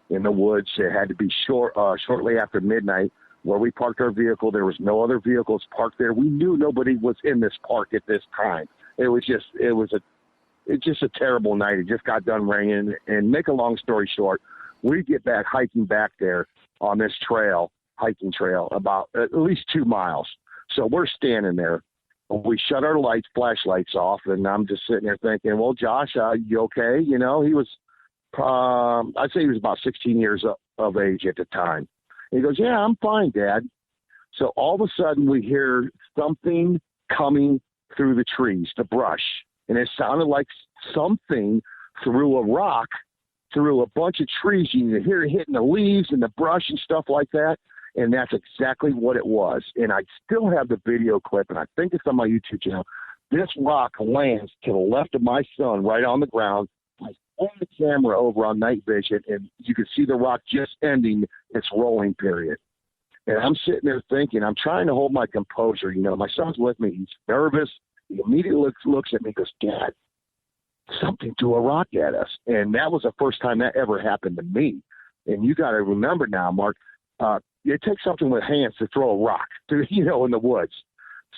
in the woods. It had to be shortly after midnight, where we parked our vehicle. There was no other vehicles parked there. We knew nobody was in this park at this time. It was just a terrible night. It just got done raining. And make a long story short, we get back hiking back there on this hiking trail, about at least 2 miles. So we're standing there. We shut our flashlights off, and I'm just sitting there thinking, well, Josh, you okay? He was, I'd say he was about 16 years of age at the time. And he goes, yeah, I'm fine, Dad. So all of a sudden we hear something coming through the trees, the brush. And it sounded like something threw a rock through a bunch of trees. You can hear it hitting the leaves and the brush and stuff like that. And that's exactly what it was. And I still have the video clip, and I think it's on my YouTube channel. This rock lands to the left of my son, right on the ground. I on the camera over on night vision, and you can see the rock just ending its rolling period. And I'm sitting there thinking, I'm trying to hold my composure. My son's with me. He's nervous. He immediately looks at me and goes, Dad, something threw a rock at us. And that was the first time that ever happened to me. And you got to remember now, Mark, it takes something with hands to throw a rock, in the woods.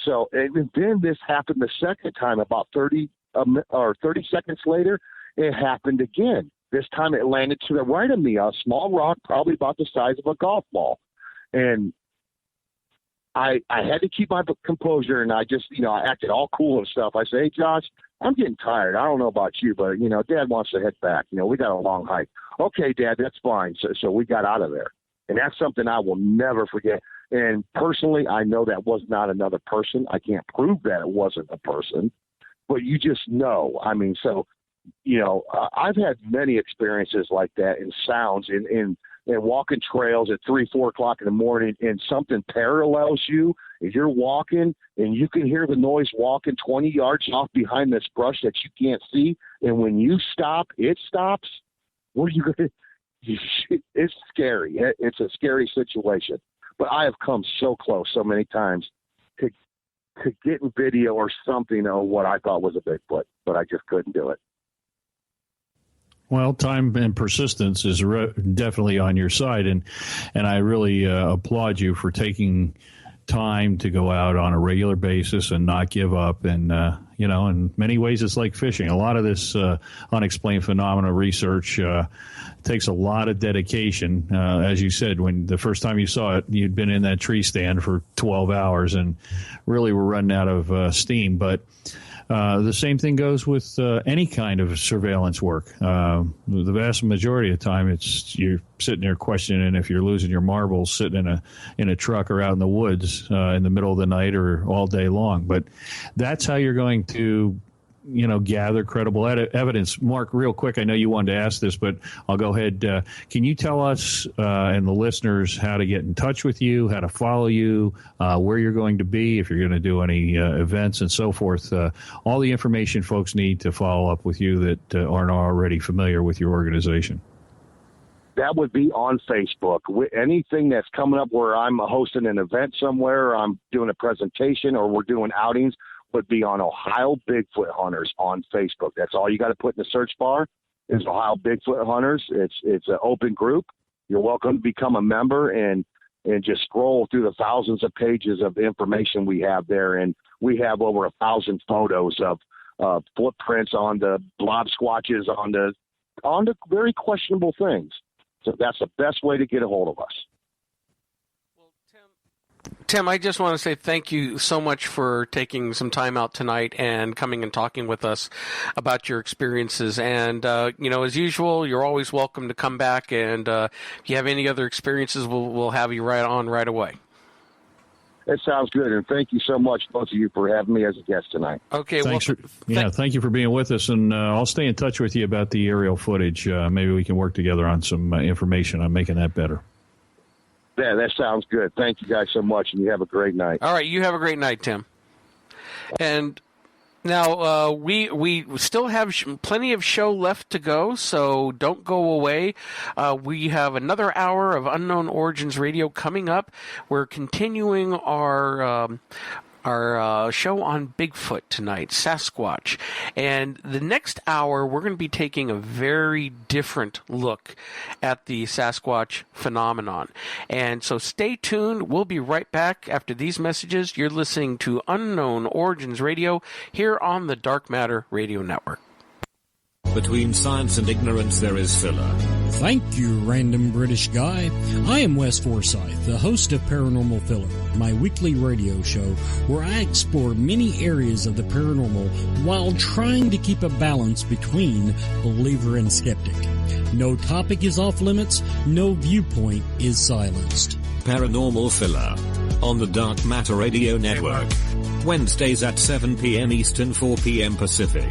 So, and then this happened the second time, about 30 seconds later. It happened again. This time it landed to the right of me, a small rock, probably about the size of a golf ball. And I had to keep my composure, and I just, I acted all cool and stuff. I said, hey, Josh, I'm getting tired. I don't know about you, but, Dad wants to head back. We got a long hike. Okay, Dad, that's fine. So we got out of there. And that's something I will never forget. And personally, I know that was not another person. I can't prove that it wasn't a person, but you just know. I've had many experiences like that in sounds and walking trails at 3, 4 o'clock in the morning, and something parallels you as you're walking, and you can hear the noise walking 20 yards off behind this brush that you can't see. And when you stop, it stops. What are you going to? It's scary. It's a scary situation. But I have come so close so many times to getting video or something of what I thought was a Bigfoot, but I just couldn't do it. Well, time and persistence is definitely on your side, and I really applaud you for taking time to go out on a regular basis and not give up and In many ways, it's like fishing. A lot of this unexplained phenomena research takes a lot of dedication. As you said, when the first time you saw it, you'd been in that tree stand for 12 hours and really were running out of steam. But the same thing goes with any kind of surveillance work. The vast majority of the time, you're sitting there questioning if you're losing your marbles sitting in a truck or out in the woods in the middle of the night or all day long. But that's how you're going to gather credible evidence. Mark, real quick, I know you wanted to ask this, but I'll go ahead. Can you tell us and the listeners how to get in touch with you, how to follow you, where you're going to be, if you're going to do any events and so forth, all the information folks need to follow up with you that aren't already familiar with your organization? That would be on Facebook. Anything that's coming up where I'm hosting an event somewhere, or I'm doing a presentation, or we're doing outings, would be on Ohio Bigfoot Hunters on Facebook. That's all you got to put in the search bar is Ohio Bigfoot Hunters. It's an open group. You're welcome to become a member and just scroll through the thousands of pages of information we have there. And we have over 1,000 photos of footprints on the blob squatches, on the very questionable things. So that's the best way to get a hold of us. Tim, I just want to say thank you so much for taking some time out tonight and coming and talking with us about your experiences. And, as usual, you're always welcome to come back. And if you have any other experiences, we'll have you right away. That sounds good. And thank you so much, both of you, for having me as a guest tonight. Okay. Thank you for being with us. And I'll stay in touch with you about the aerial footage. Maybe we can work together on some information on making that better. Yeah, that sounds good. Thank you guys so much, and you have a great night. All right, you have a great night, Tim. And now we still have plenty of show left to go, so don't go away. We have another hour of Unknown Origins Radio coming up. We're continuing our show on Bigfoot tonight, Sasquatch. And the next hour, we're going to be taking a very different look at the Sasquatch phenomenon. And so stay tuned. We'll be right back after these messages. You're listening to Unknown Origins Radio here on the Dark Matter Radio Network. Between science and ignorance, there is filler. Thank you, random British guy. I am Wes Forsyth, the host of Paranormal Filler, my weekly radio show where I explore many areas of the paranormal while trying to keep a balance between believer and skeptic. No topic is off limits, no viewpoint is silenced. Paranormal Filler on the Dark Matter Radio Network. Wednesdays at 7 p.m. Eastern, 4 p.m. Pacific.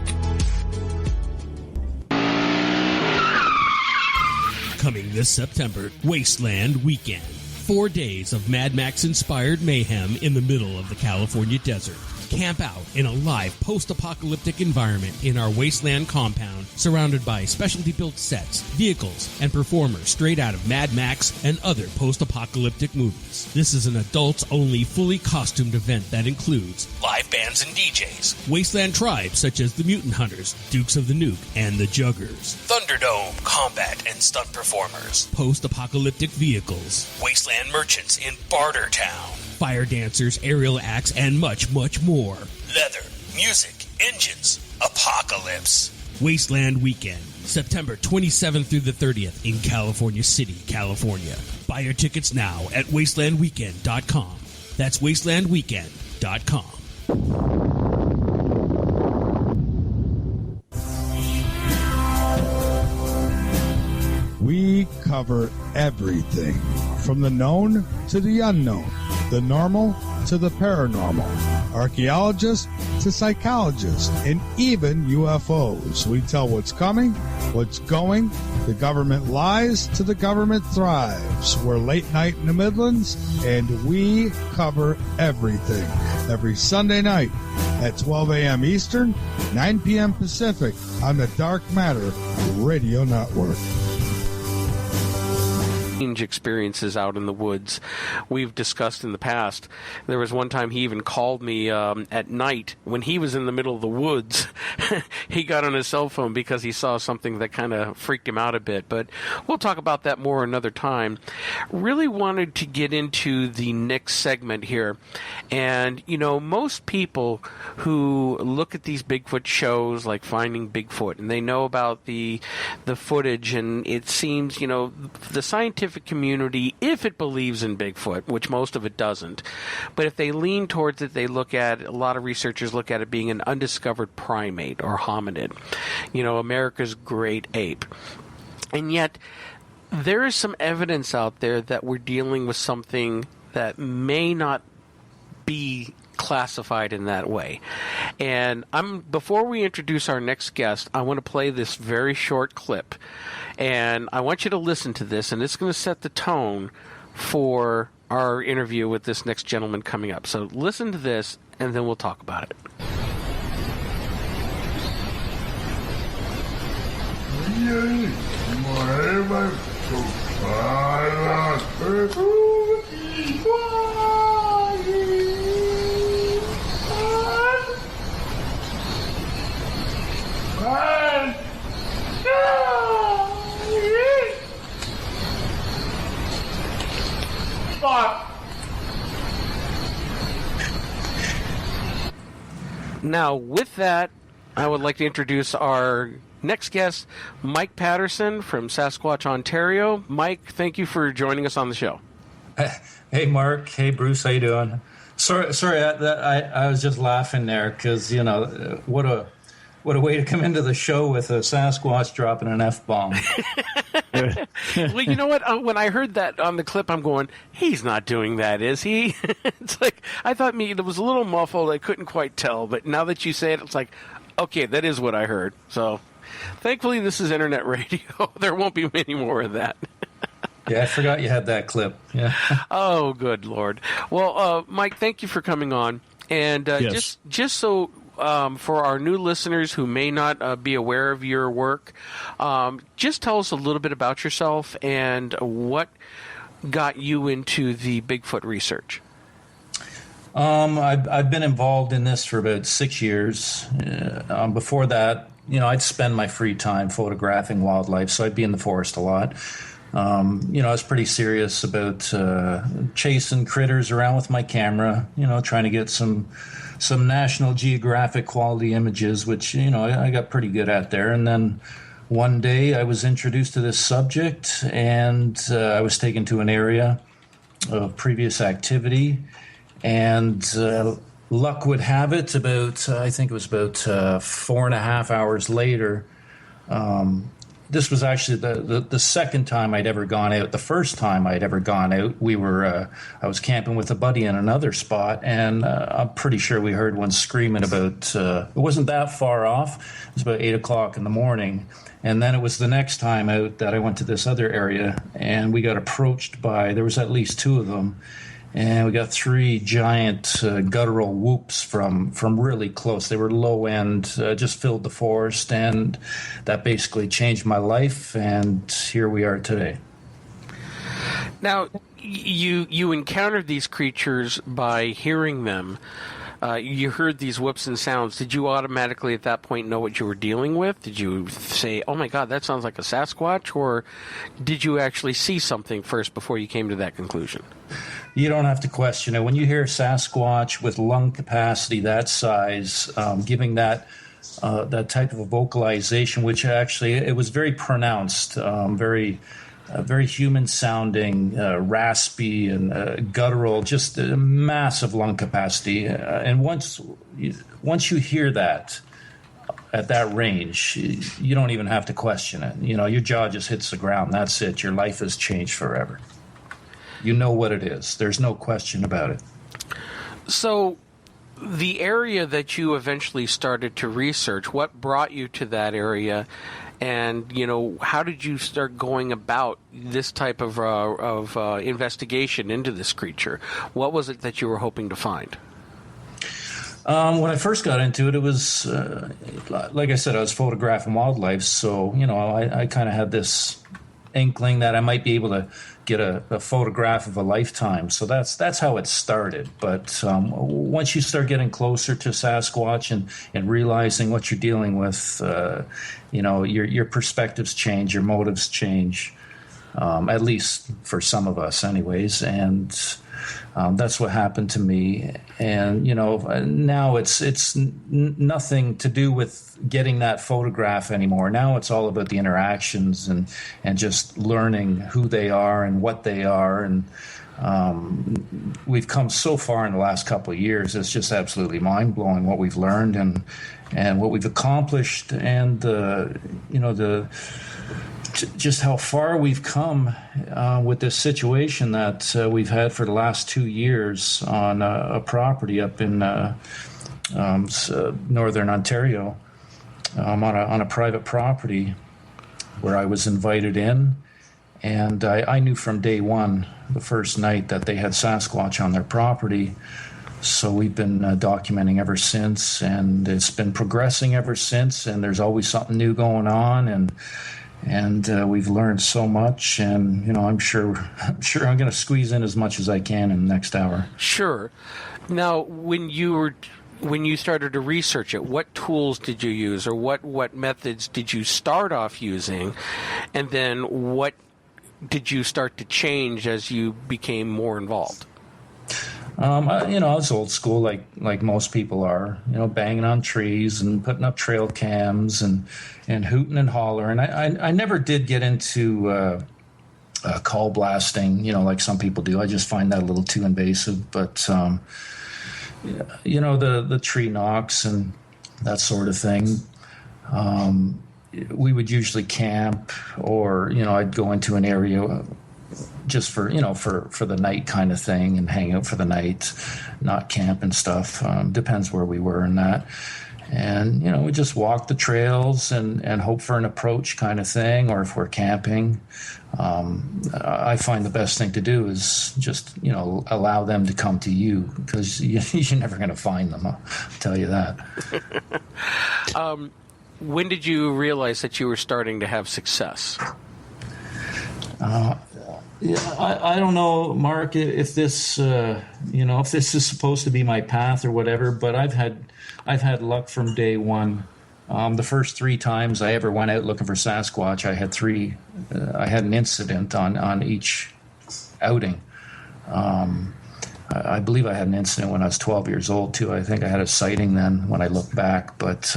Coming this September, Wasteland Weekend. 4 days of Mad Max-inspired mayhem in the middle of the California desert. Camp out in a live post-apocalyptic environment in our Wasteland compound, surrounded by specialty-built sets, vehicles, and performers straight out of Mad Max and other post-apocalyptic movies. This is an adults-only, fully costumed event that includes live bands and DJs, Wasteland tribes such as the Mutant Hunters, Dukes of the Nuke, and the Juggers, Thunderdome, combat and stunt performers, post-apocalyptic vehicles, Wasteland merchants in Bartertown, fire dancers, aerial acts, and much, much more. Leather, music, engines, apocalypse. Wasteland Weekend, September 27th through the 30th in California City, California. Buy your tickets now at wastelandweekend.com. That's wastelandweekend.com. We cover everything, from the known to the unknown, the normal to the paranormal, archaeologists to psychologists, and even UFOs. We tell what's coming, what's going, the government lies to the government thrives. We're late night in the Midlands, and we cover everything. Every Sunday night at 12 a.m. Eastern, 9 p.m. Pacific on the Dark Matter Radio Network. experiences out in the woods. We've discussed in the past. There was one time he even called me at night when he was in the middle of the woods. He got on his cell phone because he saw something that kind of freaked him out a bit. But we'll talk about that more another time. Really wanted to get into the next segment here. And, most people who look at these Bigfoot shows like Finding Bigfoot, and they know about the footage, and it seems, the scientific community, if it believes in Bigfoot, which most of it doesn't, but if they lean towards it, a lot of researchers look at it being an undiscovered primate or hominid, America's great ape. And yet, there is some evidence out there that we're dealing with something that may not be classified in that way. And before we introduce our next guest, I want to play this very short clip. And I want you to listen to this, and it's going to set the tone for our interview with this next gentleman coming up. So listen to this, and then we'll talk about it. Now, with that, I would like to introduce our next guest, Mike Patterson from Sasquatch Ontario. Mike, thank you for joining us on the show. Hey, Mark. Hey, Bruce. How you doing? Sorry, I was just laughing there because what a way to come into the show with a Sasquatch dropping an F-bomb. Well, you know what? When I heard that on the clip, I'm going, he's not doing that, is he? It's like, I thought it was a little muffled. I couldn't quite tell. But now that you say it, it's like, okay, that is what I heard. So thankfully, this is internet radio. There won't be many more of that. Yeah, I forgot you had that clip. Yeah. Oh, good Lord. Well, Mike, thank you for coming on. And yes. just so for our new listeners who may not be aware of your work, just tell us a little bit about yourself and what got you into the Bigfoot research. I've been involved in this for about 6 years. Before that, I'd spend my free time photographing wildlife, so I'd be in the forest a lot. I was pretty serious about chasing critters around with my camera, trying to get some National Geographic quality images, which, I got pretty good at there. And then one day I was introduced to this subject, and I was taken to an area of previous activity. And luck would have it, I think it was about 4.5 hours later, this was actually the second time I'd ever gone out. The first time I'd ever gone out, I was camping with a buddy in another spot, and I'm pretty sure we heard one screaming about, it wasn't that far off, it was about 8 o'clock in the morning. And then it was the next time out that I went to this other area, and we got approached there was at least 2 of them, and we got 3 giant guttural whoops from really close. They were low end, just filled the forest, and that basically changed my life, and here we are today. Now, you encountered these creatures by hearing them. You heard these whoops and sounds. Did you automatically at that point know what you were dealing with? Did you say, oh my God, that sounds like a Sasquatch? Or did you actually see something first before you came to that conclusion? You don't have to question it. When you hear Sasquatch with lung capacity that size, giving that type of a vocalization, which actually it was very pronounced, very human-sounding, raspy and guttural, just a massive lung capacity. And once you hear that at that range, you don't even have to question it. Your jaw just hits the ground. That's it. Your life has changed forever. You know what it is. There's no question about it. So the area that you eventually started to research, what brought you to that area? And, how did you start going about this type of investigation into this creature? What was it that you were hoping to find? When I first got into it, it was, like I said, I was photographing wildlife. So, I kind of had this inkling that I might be able to get a photograph of a lifetime. So that's how it started. But once you start getting closer to Sasquatch and realizing what you're dealing with, your perspectives change, your motives change, at least for some of us anyways. And that's what happened to me. And, now it's nothing to do with getting that photograph anymore. Now it's all about the interactions and just learning who they are and what they are. And we've come so far in the last couple of years. It's just absolutely mind-blowing what we've learned and what we've accomplished, and just how far we've come with this situation that we've had for the last 2 years on a property up in northern Ontario, on a private property where I was invited in. And I knew from day one, the first night, that they had Sasquatch on their property. So we've been documenting ever since, and it's been progressing ever since, and there's always something new going on, and we've learned so much, and I'm sure I'm going to squeeze in as much as I can in the next hour. Sure. Now, when you started to research it, what tools did you use, or what methods did you start off using, and then what did you start to change as you became more involved? I was old school, like most people are, banging on trees and putting up trail cams and hooting and hollering. I never did get into call blasting, like some people do. I just find that a little too invasive. But, the tree knocks and that sort of thing. We would usually camp, or, I'd go into an area just for the night kind of thing and hang out for the night, not camp and stuff. Depends where we were in that. And, we just walk the trails and hope for an approach kind of thing, or if we're camping. I find the best thing to do is just, allow them to come to you, because you're never going to find them, I'll tell you that. When did you realize that you were starting to have success? I don't know, Mark, if this, if this is supposed to be my path or whatever, but I've had luck from day one. The first 3 times I ever went out looking for Sasquatch, I had an incident on each outing. I believe I had an incident when I was 12 years old too. I think I had a sighting then when I look back, but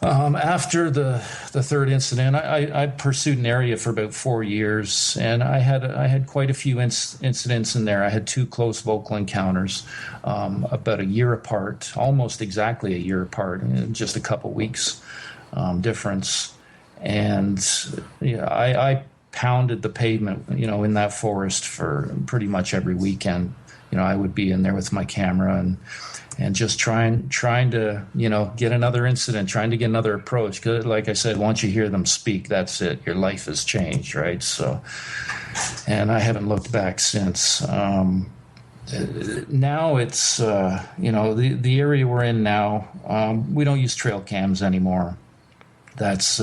after the third incident, I pursued an area for about 4 years, and I had quite a few incidents in there. I had 2 close vocal encounters, about a year apart, almost exactly a year apart, just a couple weeks difference. And I pounded the pavement, in that forest for pretty much every weekend. I would be in there with my camera and just trying to, get another incident, trying to get another approach. Because, like I said, once you hear them speak, that's it. Your life has changed, right? So, and I haven't looked back since. Now it's, the area we're in now, we don't use trail cams anymore. That's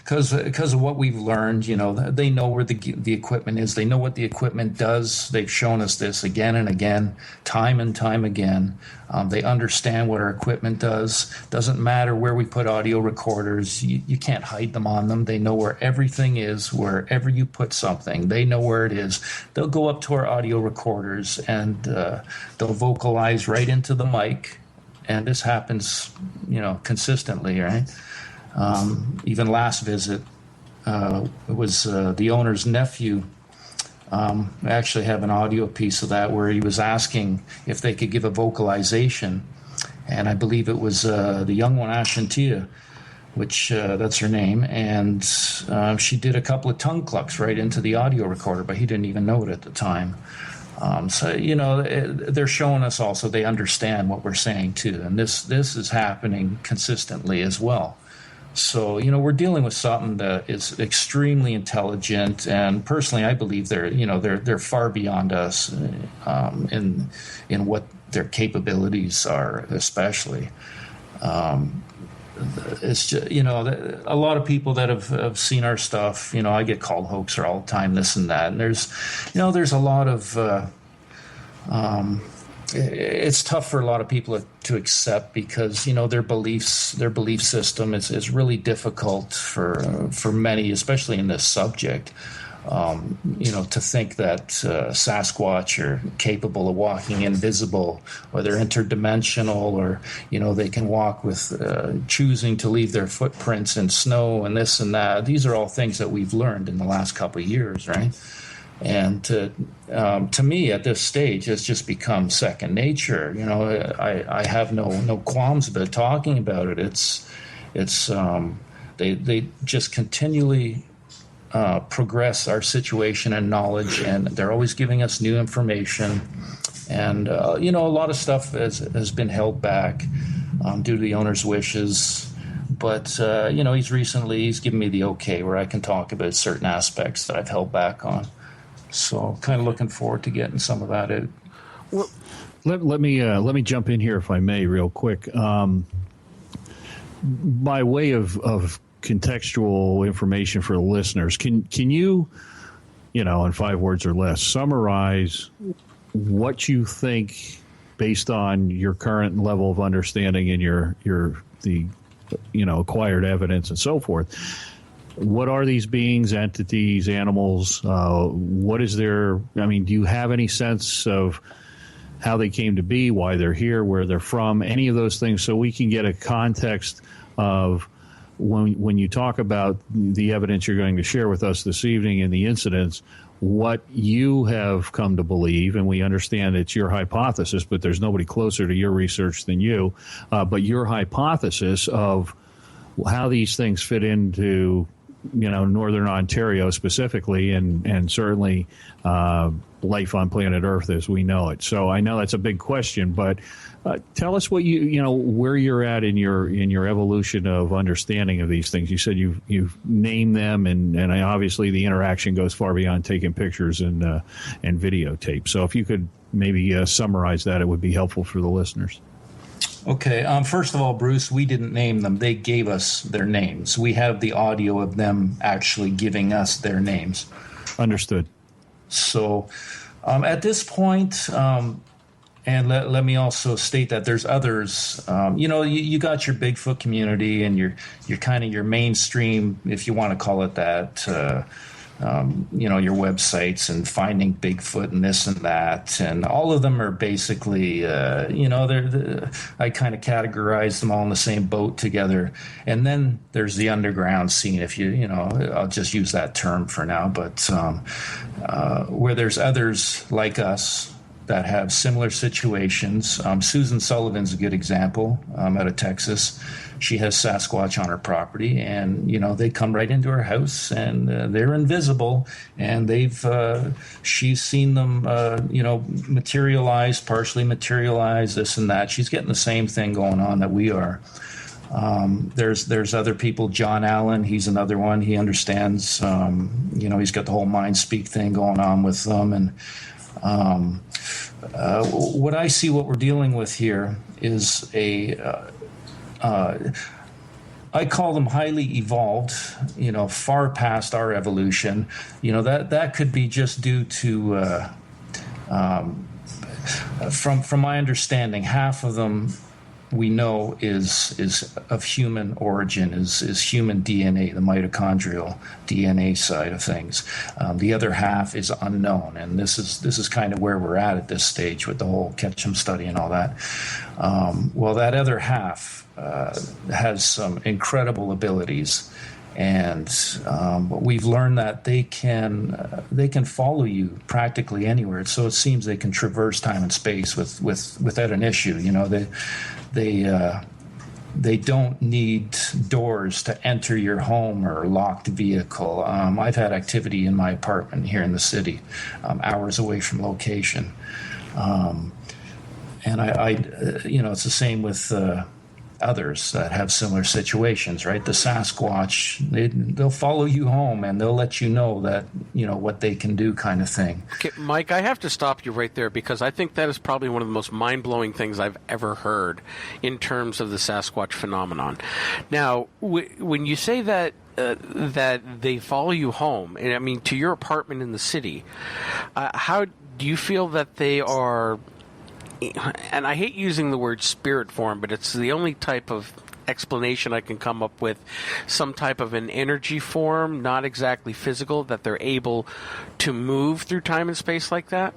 because of what we've learned. They know where the equipment is. They know what the equipment does. They've shown us this again and again, time and time again. They understand what our equipment does. Doesn't matter where we put audio recorders. You can't hide them on them. They know where everything is. Wherever you put something, they know where it is. They'll go up to our audio recorders and they'll vocalize right into the mic. And this happens, consistently, right? Even last visit, it was the owner's nephew. I actually have an audio piece of that where he was asking if they could give a vocalization, and I believe it was the young one, Ashantia, which that's her name, and she did a couple of tongue clucks right into the audio recorder, but he didn't even know it at the time. So, they're showing us also they understand what we're saying too, and this is happening consistently as well. So, we're dealing with something that is extremely intelligent, and personally, I believe they're far beyond us in what their capabilities are, especially. it's just, a lot of people that have seen our stuff, I get called hoaxer all the time, this and that. And there's a lot of, it's tough for a lot of people to accept because, their belief system is really difficult for many, especially in this subject. To think that Sasquatch are capable of walking invisible, or they're interdimensional, or they can walk with choosing to leave their footprints in snow and this and that. These are all things that we've learned in the last couple of years, right? And to me, at this stage, it's just become second nature. I have no qualms about talking about it. They just continually progress our situation and knowledge, and they're always giving us new information. And a lot of stuff has been held back due to the owner's wishes. But he's given me the okay where I can talk about certain aspects that I've held back on. So kind of looking forward to getting some of that in. Well, let me jump in here if I may, real quick. By way of contextual information for the listeners, can you, in 5 words or less, summarize what you think based on your current level of understanding and the acquired evidence and so forth? What are these beings, entities, animals? What is do you have any sense of how they came to be, why they're here, where they're from, any of those things, so we can get a context of when you talk about the evidence you're going to share with us this evening and the incidents, what you have come to believe, and we understand it's your hypothesis, but there's nobody closer to your research than you, but your hypothesis of how these things fit into Northern Ontario specifically, and certainly life on planet Earth as we know it. So I know that's a big question, but tell us what where you're at in your evolution of understanding of these things. You said you've named them, and obviously the interaction goes far beyond taking pictures and videotape. So if you could maybe summarize that, it would be helpful for the listeners. Okay. First of all, Bruce, we didn't name them. They gave us their names. We have the audio of them actually giving us their names. Understood. So at this point, and let me also state that there's others. You got your Bigfoot community and your kind of your mainstream, if you want to call it that, your websites and finding Bigfoot and this and that, and all of them are basically, I kind of categorize them all in the same boat together. And then there's the underground scene, if I'll just use that term for now, but where there's others like us that have similar situations. Susan Sullivan's a good example out of Texas. She has Sasquatch on her property, and they come right into her house, and they're invisible, and she's seen them materialize, partially materialize, this and that. She's getting the same thing going on that we are. There's other people. John Allen, he's another one. He understands. He's got the whole mind speak thing going on with them, and what I see, what we're dealing with here is I call them highly evolved, far past our evolution. That could be just due to, from my understanding, half of them we know is of human origin, is human DNA, the mitochondrial DNA side of things. The other half is unknown, and this is kind of where we're at this stage with the whole Ketchum study and all that. Well, that other half has some incredible abilities, and we've learned that they can follow you practically anywhere. So it seems they can traverse time and space without an issue. They don't need doors to enter your home or locked vehicle. I've had activity in my apartment here in the city, hours away from location. And I it's the same with others that have similar situations, right? The Sasquatch, they'll follow you home and they'll let you know that, what they can do, kind of thing. Okay, Mike, I have to stop you right there because I think that is probably one of the most mind-blowing things I've ever heard in terms of the Sasquatch phenomenon. Now, when you say that they follow you home, and I mean to your apartment in the city, how do you feel that they are? And I hate using the word spirit form, but it's the only type of explanation I can come up with. Some type of an energy form, not exactly physical, that they're able to move through time and space like that?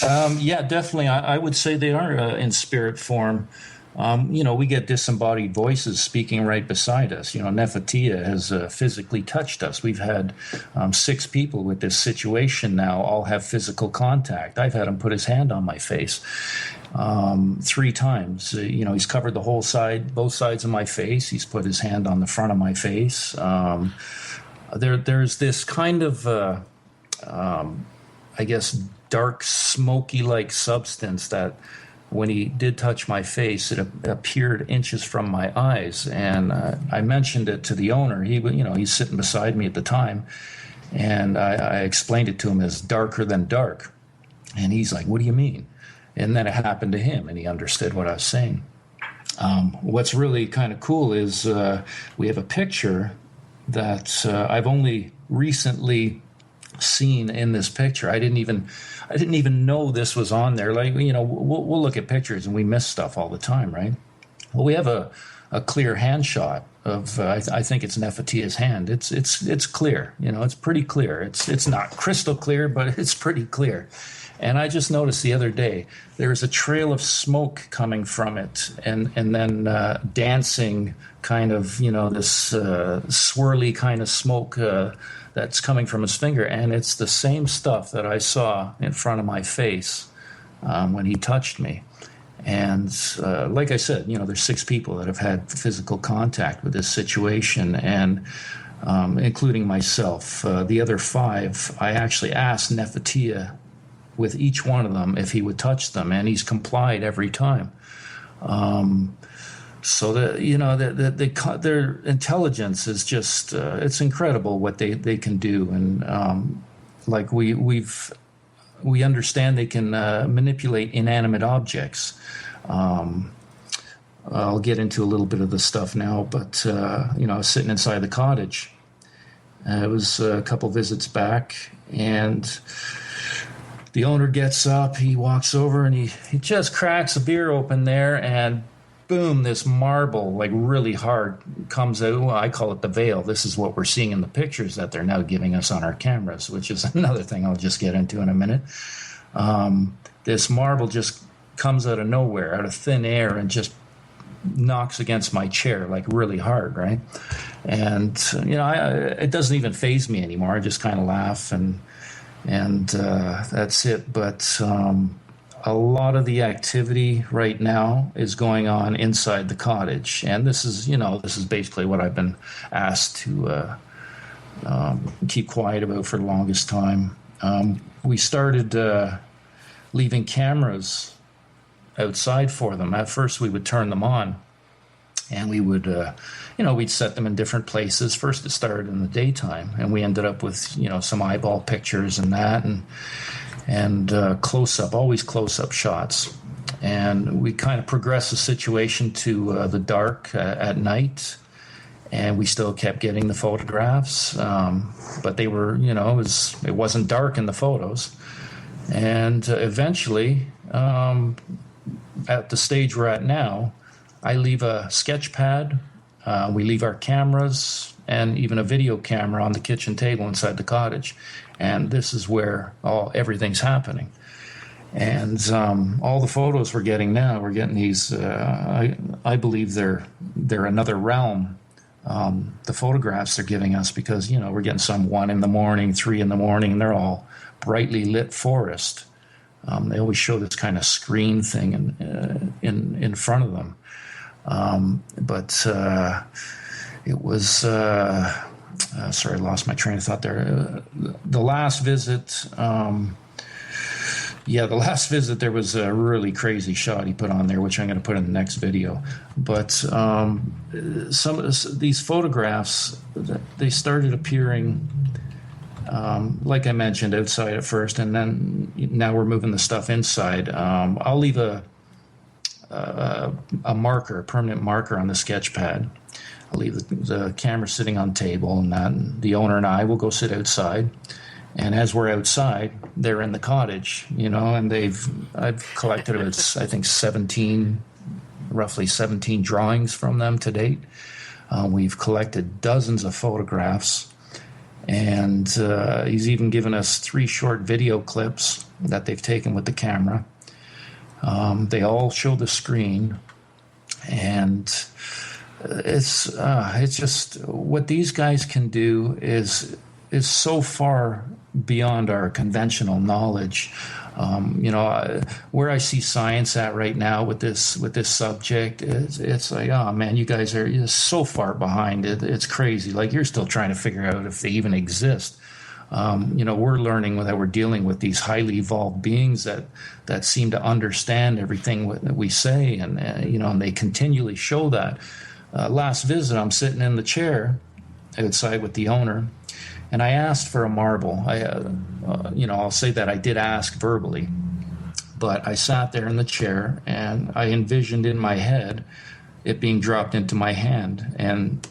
Yeah, definitely. I would say they are in spirit form. We get disembodied voices speaking right beside us. Nefertia has physically touched us. We've had 6 people with this situation now all have physical contact. I've had him put his hand on my face 3 times. He's covered the whole side, both sides of my face. He's put his hand on the front of my face. There's this kind of, I guess, dark, smoky-like substance that when he did touch my face, it appeared inches from my eyes. And I mentioned it to the owner. He's sitting beside me at the time. And I explained it to him as darker than dark. And he's like, what do you mean? And then it happened to him, and he understood what I was saying. What's really kind of cool is we have a picture that I've only recently seen in this picture. I didn't even know this was on there. Like, we'll look at pictures and we miss stuff all the time, right? Well, we have a clear hand shot of I think it's Nefertia's hand. It's clear, it's pretty clear. It's not crystal clear, but it's pretty clear. And I just noticed the other day there was a trail of smoke coming from it, and then dancing kind of, this swirly kind of smoke that's coming from his finger, and it's the same stuff that I saw in front of my face when he touched me. And like I said, there's 6 people that have had physical contact with this situation, and including myself. The other 5, I actually asked Nefertia with each one of them if he would touch them, and he's complied every time. So their intelligence is just it's incredible what they can do, and like we understand they can manipulate inanimate objects. I'll get into a little bit of the stuff now, but I was sitting inside the cottage. It was a couple visits back, and the owner gets up, he walks over, and he just cracks a beer open there, and boom, this marble, like really hard, comes out. Well, I call it the veil. This is what we're seeing in the pictures that they're now giving us on our cameras, which is another thing I'll just get into in a minute. This marble just comes out of nowhere, out of thin air, and just knocks against my chair like really hard, right? And, it doesn't even faze me anymore. I just kind of laugh and that's it. But a lot of the activity right now is going on inside the cottage, and this is basically what I've been asked to keep quiet about for the longest time. We started leaving cameras outside for them. At first, we would turn them on, and we would, we'd set them in different places. First, it started in the daytime, and we ended up with, some eyeball pictures and that, and close-up, always close-up shots. And we kind of progressed the situation to the dark at night, and we still kept getting the photographs, but they were, it wasn't dark in the photos. And eventually, at the stage we're at now, I leave a sketch pad, we leave our cameras, and even a video camera on the kitchen table inside the cottage. And this is where everything's happening. And all the photos we're getting now, we're getting these, I believe they're another realm, the photographs they're giving us, because, we're getting some 1 a.m, 3 a.m, and they're all brightly lit forest. They always show this kind of screen thing in front of them. But it was, sorry, I lost my train of thought there. The last visit, Yeah, the last visit, there was a really crazy shot he put on there, which I'm going to put in the next video. But some of these photographs, they started appearing, like I mentioned, outside at first, and then now we're moving the stuff inside. I'll leave a marker, a permanent marker on the sketch pad. I'll leave the camera sitting on the table, and the owner and I will go sit outside. And as we're outside, they're in the cottage, and I've collected I think roughly 17 drawings from them to date. We've collected dozens of photographs, and he's even given us 3 short video clips that they've taken with the camera. They all show the screen, and it's just what these guys can do is so far beyond our conventional knowledge. Where I see science at right now with this subject, it's like, oh man, you guys are so far behind it. It's crazy. Like, you're still trying to figure out if they even exist. We're learning that we're dealing with these highly evolved beings that seem to understand everything that we say, and and they continually show that. Last visit, I'm sitting in the chair outside with the owner, and I asked for a marble. I'll say that I did ask verbally, but I sat there in the chair and I envisioned in my head it being dropped into my hand, and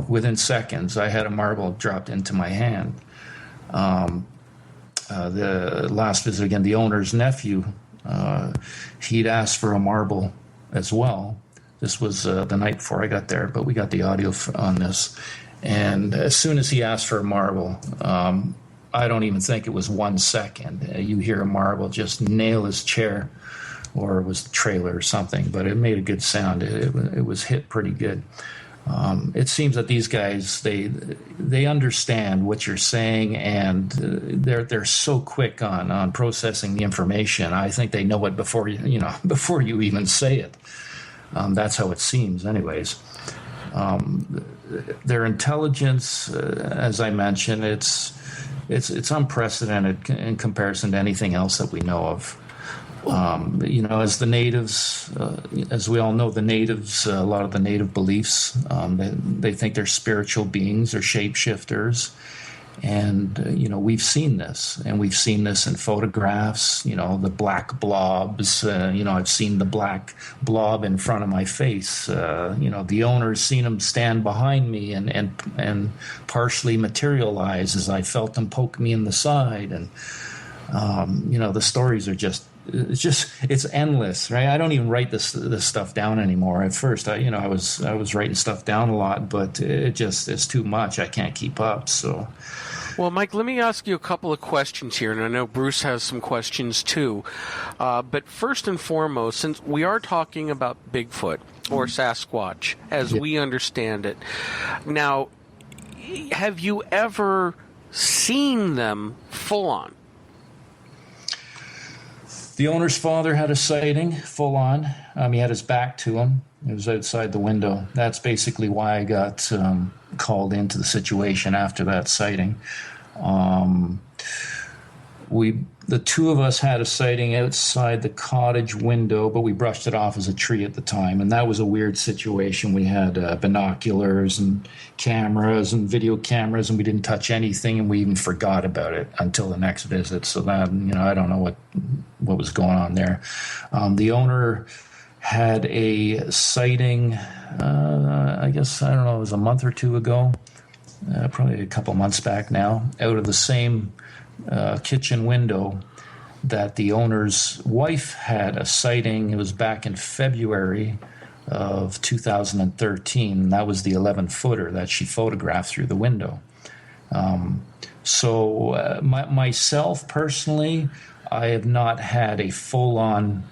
within seconds I had a marble dropped into my hand. The last visit, again, the owner's nephew, he'd asked for a marble as well. This was the night before I got there, but we got the audio on this. And as soon as he asked for a marble, I don't even think it was 1 second. You hear a marble just nail his chair, or it was the trailer or something, but it made a good sound. It was hit pretty good. It seems that these guys, they understand what you're saying, and they're so quick on processing the information. I think they know it before you even say it. That's how it seems, anyways. Their intelligence, as I mentioned, it's unprecedented in comparison to anything else that we know of. As the natives, as we all know, the natives, a lot of the native beliefs, they think they're spiritual beings or shapeshifters. And, we've seen this, and we've seen this in photographs, the black blobs. I've seen the black blob in front of my face. The owner's seen him stand behind me and partially materialize as I felt him poke me in the side. And, the stories are it's endless, right? I don't even write this stuff down anymore. At first, I was writing stuff down a lot, but it's too much. I can't keep up. So, well, Mike, let me ask you a couple of questions here, and I know Bruce has some questions too. But first and foremost, since we are talking about Bigfoot or Sasquatch as we understand it, now, have you ever seen them full on? The owner's father had a sighting, full on. He had his back to him. It was outside the window. That's basically why I got called into the situation after that sighting. The two of us had a sighting outside the cottage window, but we brushed it off as a tree at the time, and that was a weird situation. We had binoculars and cameras and video cameras, and we didn't touch anything, and we even forgot about it until the next visit. So that, I don't know what was going on there. The owner had a sighting, I guess, I don't know, it was a month or two ago, probably a couple months back now, out of the same kitchen window that the owner's wife had a sighting. It was back in February of 2013. That was the 11-footer that she photographed through the window. Myself personally, I have not had a full-on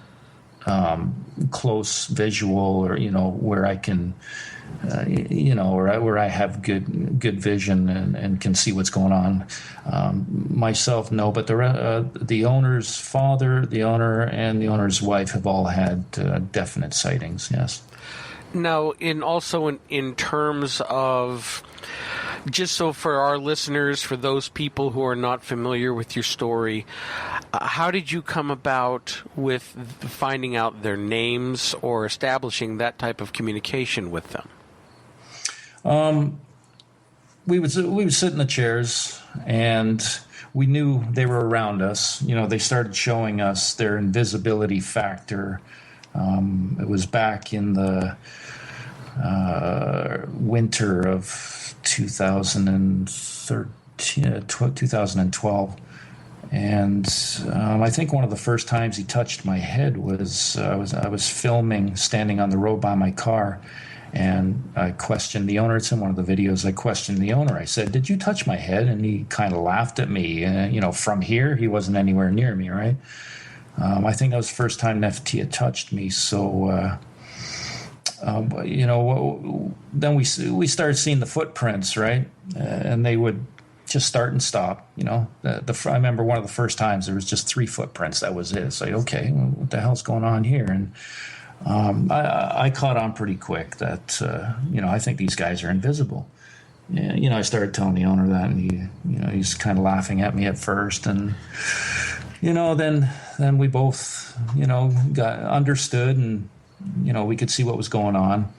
close visual, or where I can where I have good vision and can see what's going on. Myself, no, but the owner's father, the owner, and the owner's wife have all had definite sightings. Yes. Now, in terms of just so for our listeners, for those people who are not familiar with your story, how did you come about with finding out their names or establishing that type of communication with them? We would sit in the chairs, and we knew they were around us. They started showing us their invisibility factor. It was back in the winter of 2012. And I think one of the first times he touched my head was I was filming, standing on the road by my car, and I questioned the owner. It's in one of the videos. I questioned the owner. I said, "Did you touch my head?" And he kind of laughed at me. From here, he wasn't anywhere near me, right? I think that was the first time Nefertia touched me. So, then we started seeing the footprints, right? And they would just start and stop. I remember one of the first times there was just 3 footprints. That was it. It's like, okay, what the hell's going on here? And I caught on pretty quick that I think these guys are invisible. I started telling the owner that, and he's kind of laughing at me at first, and then we both got understood, and we could see what was going on.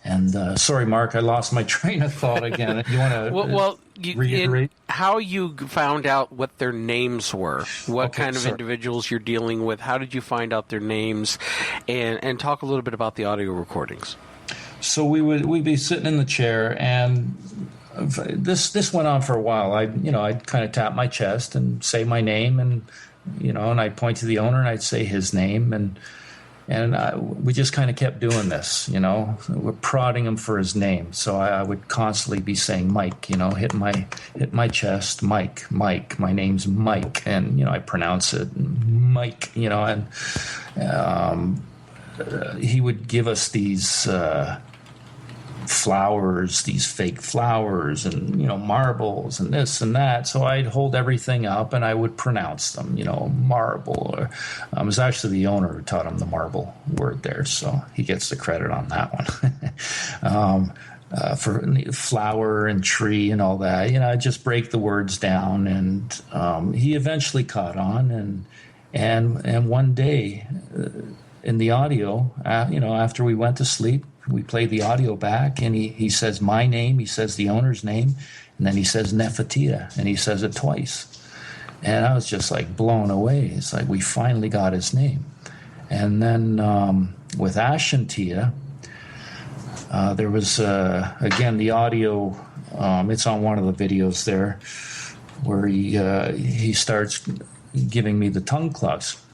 And sorry, Mark, I lost my train of thought again. You want to reiterate how you found out what their names were? What kind of individuals you're dealing with? How did you find out their names? And talk a little bit about the audio recordings. So we'd be sitting in the chair, and this went on for a while. I'd kind of tap my chest and say my name, and and I'd point to the owner and I'd say his name, and we just kind of kept doing this, We're prodding him for his name. So I would constantly be saying Mike, hit my chest, Mike, my name's Mike. And, I pronounce it Mike, and he would give us these flowers, these fake flowers, and marbles and this and that. So I'd hold everything up and I would pronounce them, marble. Or it was actually the owner who taught him the marble word there, so he gets the credit on that one. For flower and tree and all that, I'd just break the words down, and he eventually caught on, and one day in the audio, after we went to sleep, we played the audio back, and he says my name, he says the owner's name, and then he says Nefertia, and he says it twice. And I was just like blown away. It's like we finally got his name. And then with Ashantia, there was, again, the audio, it's on one of the videos there, where he starts giving me the tongue clucks,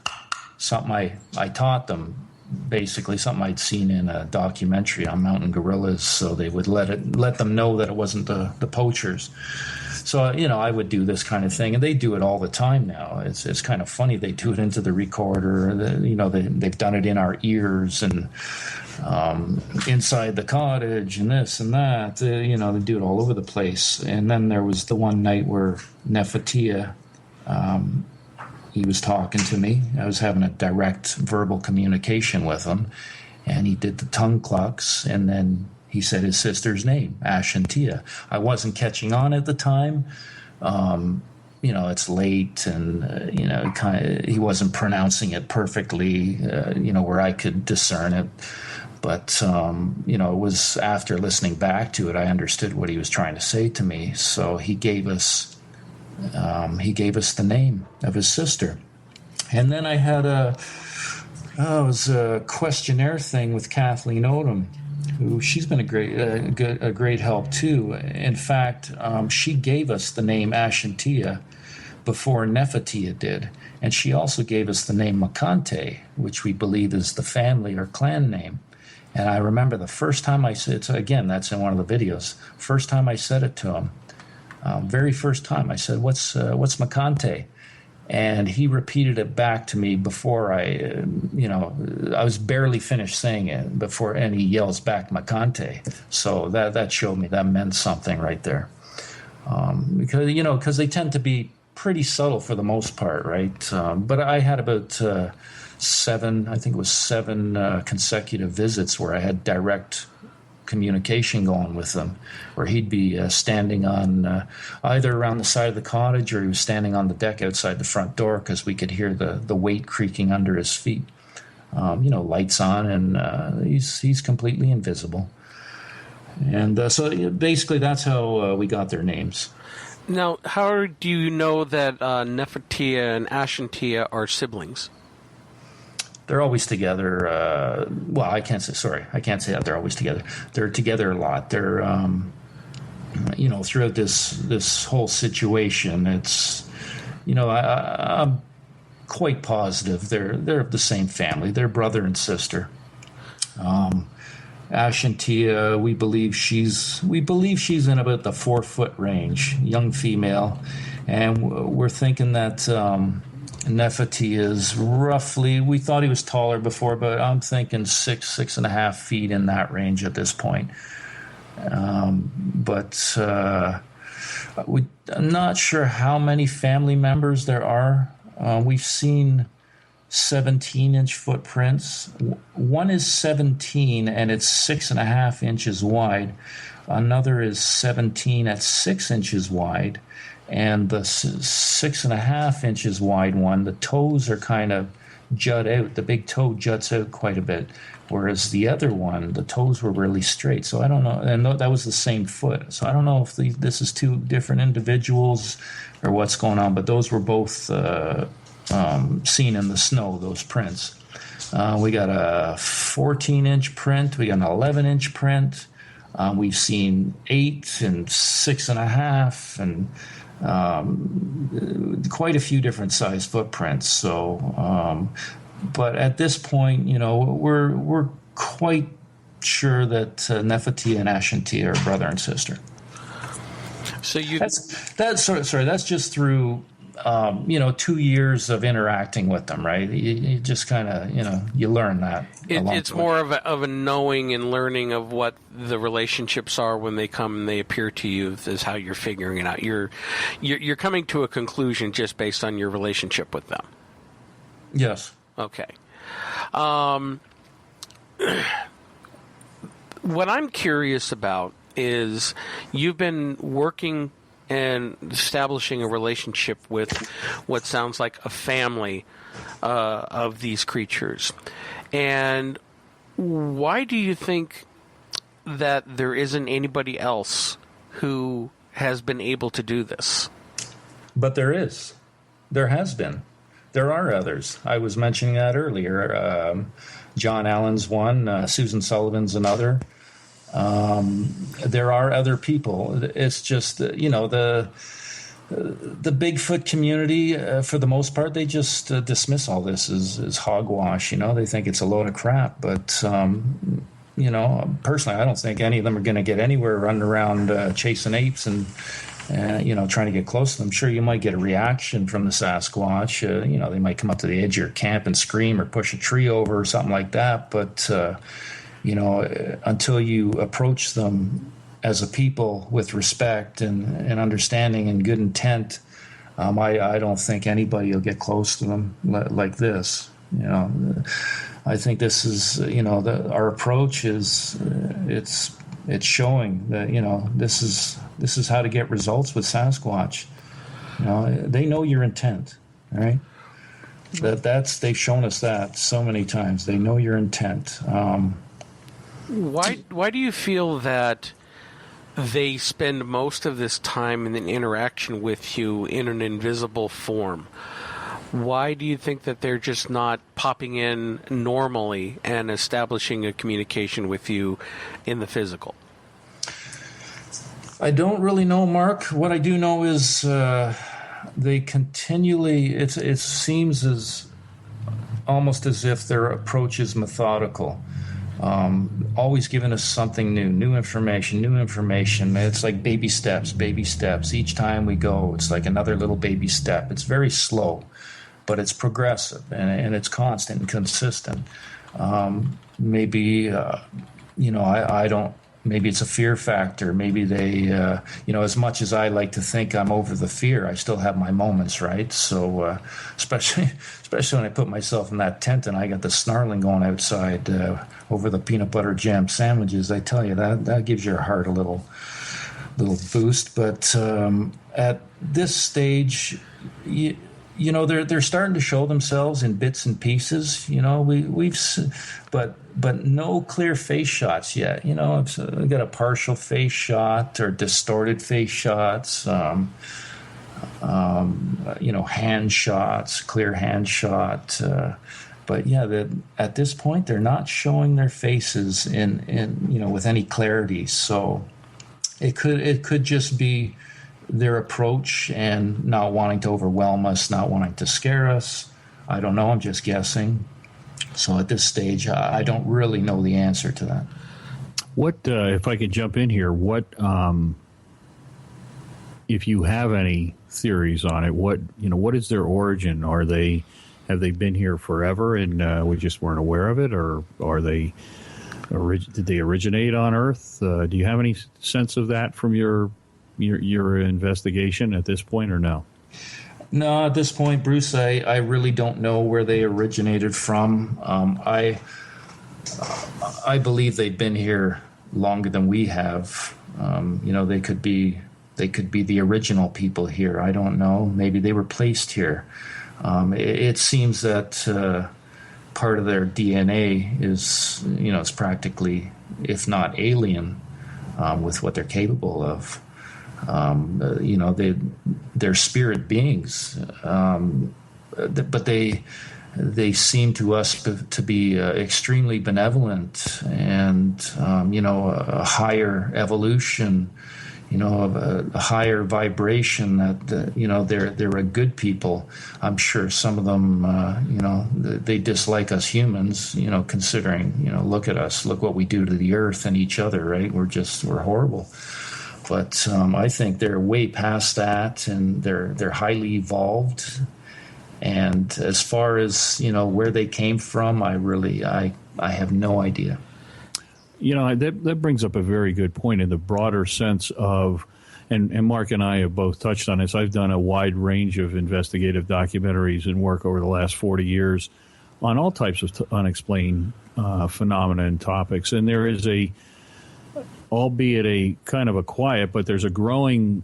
something I taught them. Basically something I'd seen in a documentary on mountain gorillas, so they would let them know that it wasn't the poachers. So I would do this kind of thing, and they do it all the time now. It's kind of funny. They do it into the recorder. They've done it in our ears and inside the cottage and this and that. They do it all over the place. And then there was the one night where Nefertia, he was talking to me. I was having a direct verbal communication with him, and he did the tongue clucks, and then he said his sister's name, Ashantia. I wasn't catching on at the time. It's late, and he wasn't pronouncing it perfectly, where I could discern it. But it was after listening back to it, I understood what he was trying to say to me. So he gave us the name of his sister. And then I had it was a questionnaire thing with Kathleen Odom, who she's been a great help too. In fact, she gave us the name Ashantia before Nefertia did, and she also gave us the name Makante, which we believe is the family or clan name. And I remember the first time I said, again, that's in one of the videos. First time I said it to him. Very first time I said, what's Makante? And he repeated it back to me before I was barely finished saying it before, and he yells back Makante. So that showed me that meant something right there. Because they tend to be pretty subtle for the most part, right? But I had about seven consecutive visits where I had direct communication going with them, where he'd be standing on either around the side of the cottage, or he was standing on the deck outside the front door, because we could hear the weight creaking under his feet. Lights on, and he's completely invisible. And so basically that's how we got their names. Now, how do you know that Nephitia and Ashantia are siblings? They're always together. Well, I can't say that they're always together. They're together a lot. They're, throughout this whole situation, it's, I'm quite positive they're of the same family. They're brother and sister. Ashantia, we believe she's in about the 4-foot range, young female, and we're thinking that Nephitia is roughly. We thought he was taller before, but I'm thinking 6.5 feet in that range at this point. But I'm not sure how many family members there are. We've seen 17-inch footprints. One is 17 and it's 6.5 inches wide. Another is 17 at 6 inches wide, and the 6.5 inches wide one, the toes are kind of jut out. The big toe juts out quite a bit, whereas the other one, the toes were really straight. So I don't know, and that was the same foot. So I don't know if this is two different individuals or what's going on, but those were both seen in the snow, those prints. We got a 14-inch print. We got an 11-inch print. We've seen 8 and 6.5 and quite a few different size footprints. So, but at this point, we're quite sure that Nephitia and Ashantia are brother and sister. So that's just through 2 years of interacting with them, right? You just kind of, you learn that. It's more of a knowing and learning of what the relationships are when they come and they appear to you, is how you're figuring it out. You're coming to a conclusion just based on your relationship with them. Yes. Okay. What I'm curious about is you've been working and establishing a relationship with what sounds like a family of these creatures. And why do you think that there isn't anybody else who has been able to do this? But there is. There has been. There are others. I was mentioning that earlier. John Allen's one. Susan Sullivan's another. There are other people. It's just, the Bigfoot community, for the most part, they just dismiss all this as hogwash. They think it's a load of crap. But, personally, I don't think any of them are going to get anywhere running around chasing apes and, trying to get close to them. Sure, you might get a reaction from the Sasquatch. They might come up to the edge of your camp and scream or push a tree over or something like that. But, until you approach them as a people with respect and understanding and good intent, I don't think anybody will get close to them like this. I think this is, our approach is, it's showing that, this is how to get results with Sasquatch. They know your intent, all right? They've shown us that so many times. They know your intent. Why do you feel that they spend most of this time in an interaction with you in an invisible form? Why do you think that they're just not popping in normally and establishing a communication with you in the physical? I don't really know, Mark. What I do know is they continually, it seems as almost as if their approach is methodical. Always giving us something new information. It's like baby steps. Each time we go, it's like another little baby step. It's very slow, but it's progressive and it's constant and consistent. I maybe it's a fear factor. Maybe they, as much as I like to think I'm over the fear, I still have my moments, right? So especially when I put myself in that tent and I got the snarling going outside over the peanut butter jam sandwiches, I tell you, that gives your heart a little boost. But at this stage, they're starting to show themselves in bits and pieces. But no clear face shots yet. We got a partial face shot or distorted face shots. Hand shots, clear hand shot. But yeah, at this point, they're not showing their faces in with any clarity. So it could just be their approach and not wanting to overwhelm us, not wanting to scare us. I don't know. I'm just guessing. So at this stage, I don't really know the answer to that. What, if I could jump in here, what, if you have any theories on it, what is their origin? Have they been here forever and we just weren't aware of it, or did they originate on Earth? Do you have any sense of that from your investigation at this point, or no? No, at this point, Bruce, I really don't know where they originated from. I believe they've been here longer than we have. They could be the original people here. I don't know. Maybe they were placed here. It seems that part of their DNA is, it's practically, if not alien, with what they're capable of. They're spirit beings, but they seem to us to be extremely benevolent and a higher evolution, of a higher vibration. That they're a good people. I'm sure some of them, they dislike us humans. Considering look at us, look what we do to the earth and each other. Right? We're horrible. But I think they're way past that, and they're highly evolved. And as far as where they came from, I have no idea. That brings up a very good point in the broader sense of, and Mark and I have both touched on this. I've done a wide range of investigative documentaries and work over the last 40 years on all types of unexplained phenomena and topics, and there is albeit a kind of a quiet, but there's a growing,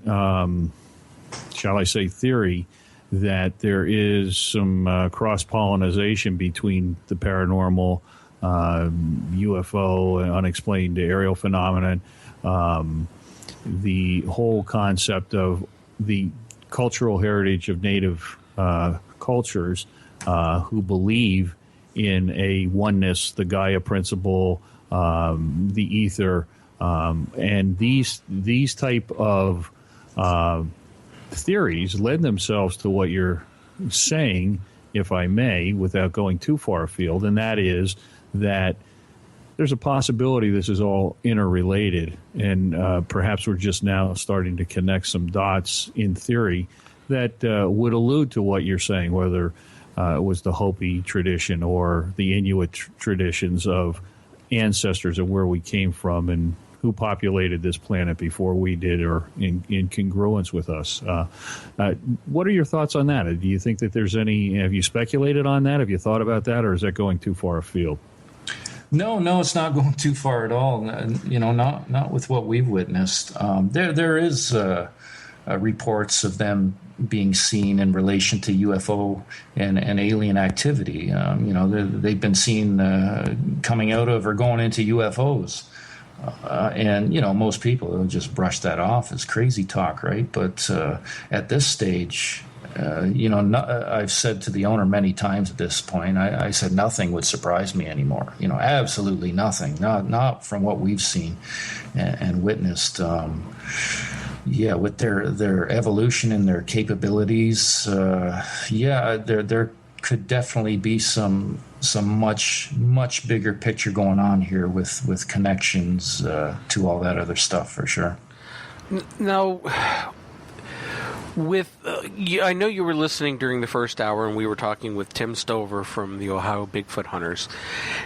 shall I say, theory that there is some cross-pollination between the paranormal, UFO, unexplained aerial phenomenon, the whole concept of the cultural heritage of native cultures who believe in a oneness, the Gaia principle, the ether, and these type of theories lend themselves to what you're saying, if I may, without going too far afield, and that is that there's a possibility this is all interrelated, and perhaps we're just now starting to connect some dots in theory that would allude to what you're saying, whether it was the Hopi tradition or the Inuit traditions of ancestors and where we came from and who populated this planet before we did, or in congruence with us. What are your thoughts on that? Do you think that there's any, have you speculated on that? Have you thought about that, or is that going too far afield? No, it's not going too far at all. Not with what we've witnessed. There is reports of them being seen in relation to UFO and alien activity. They've been seen coming out of or going into UFOs. And most people will just brush that off as crazy talk, right? But at this stage, I've said to the owner many times at this point, I said nothing would surprise me anymore. Absolutely nothing. Not from what we've seen and witnessed. With their evolution and their capabilities, there could definitely be some much bigger picture going on here with connections to all that other stuff, for sure. Now, I know you were listening during the first hour, and we were talking with Tim Stover from the Ohio Bigfoot Hunters,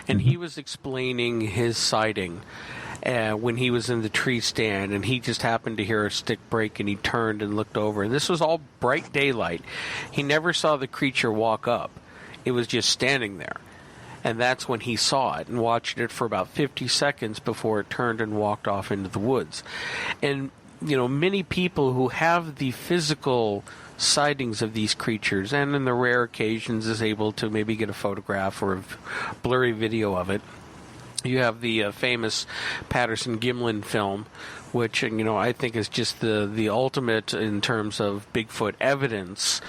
and he was explaining his sighting. when he was in the tree stand, and he just happened to hear a stick break, and he turned and looked over. And this was all bright daylight. He never saw the creature walk up. It was just standing there. And that's when he saw it and watched it for about 50 seconds before it turned and walked off into the woods. And, many people who have the physical sightings of these creatures, and in the rare occasions is able to maybe get a photograph or a blurry video of it. You have the famous Patterson-Gimlin film, which I think is just the ultimate in terms of Bigfoot evidence,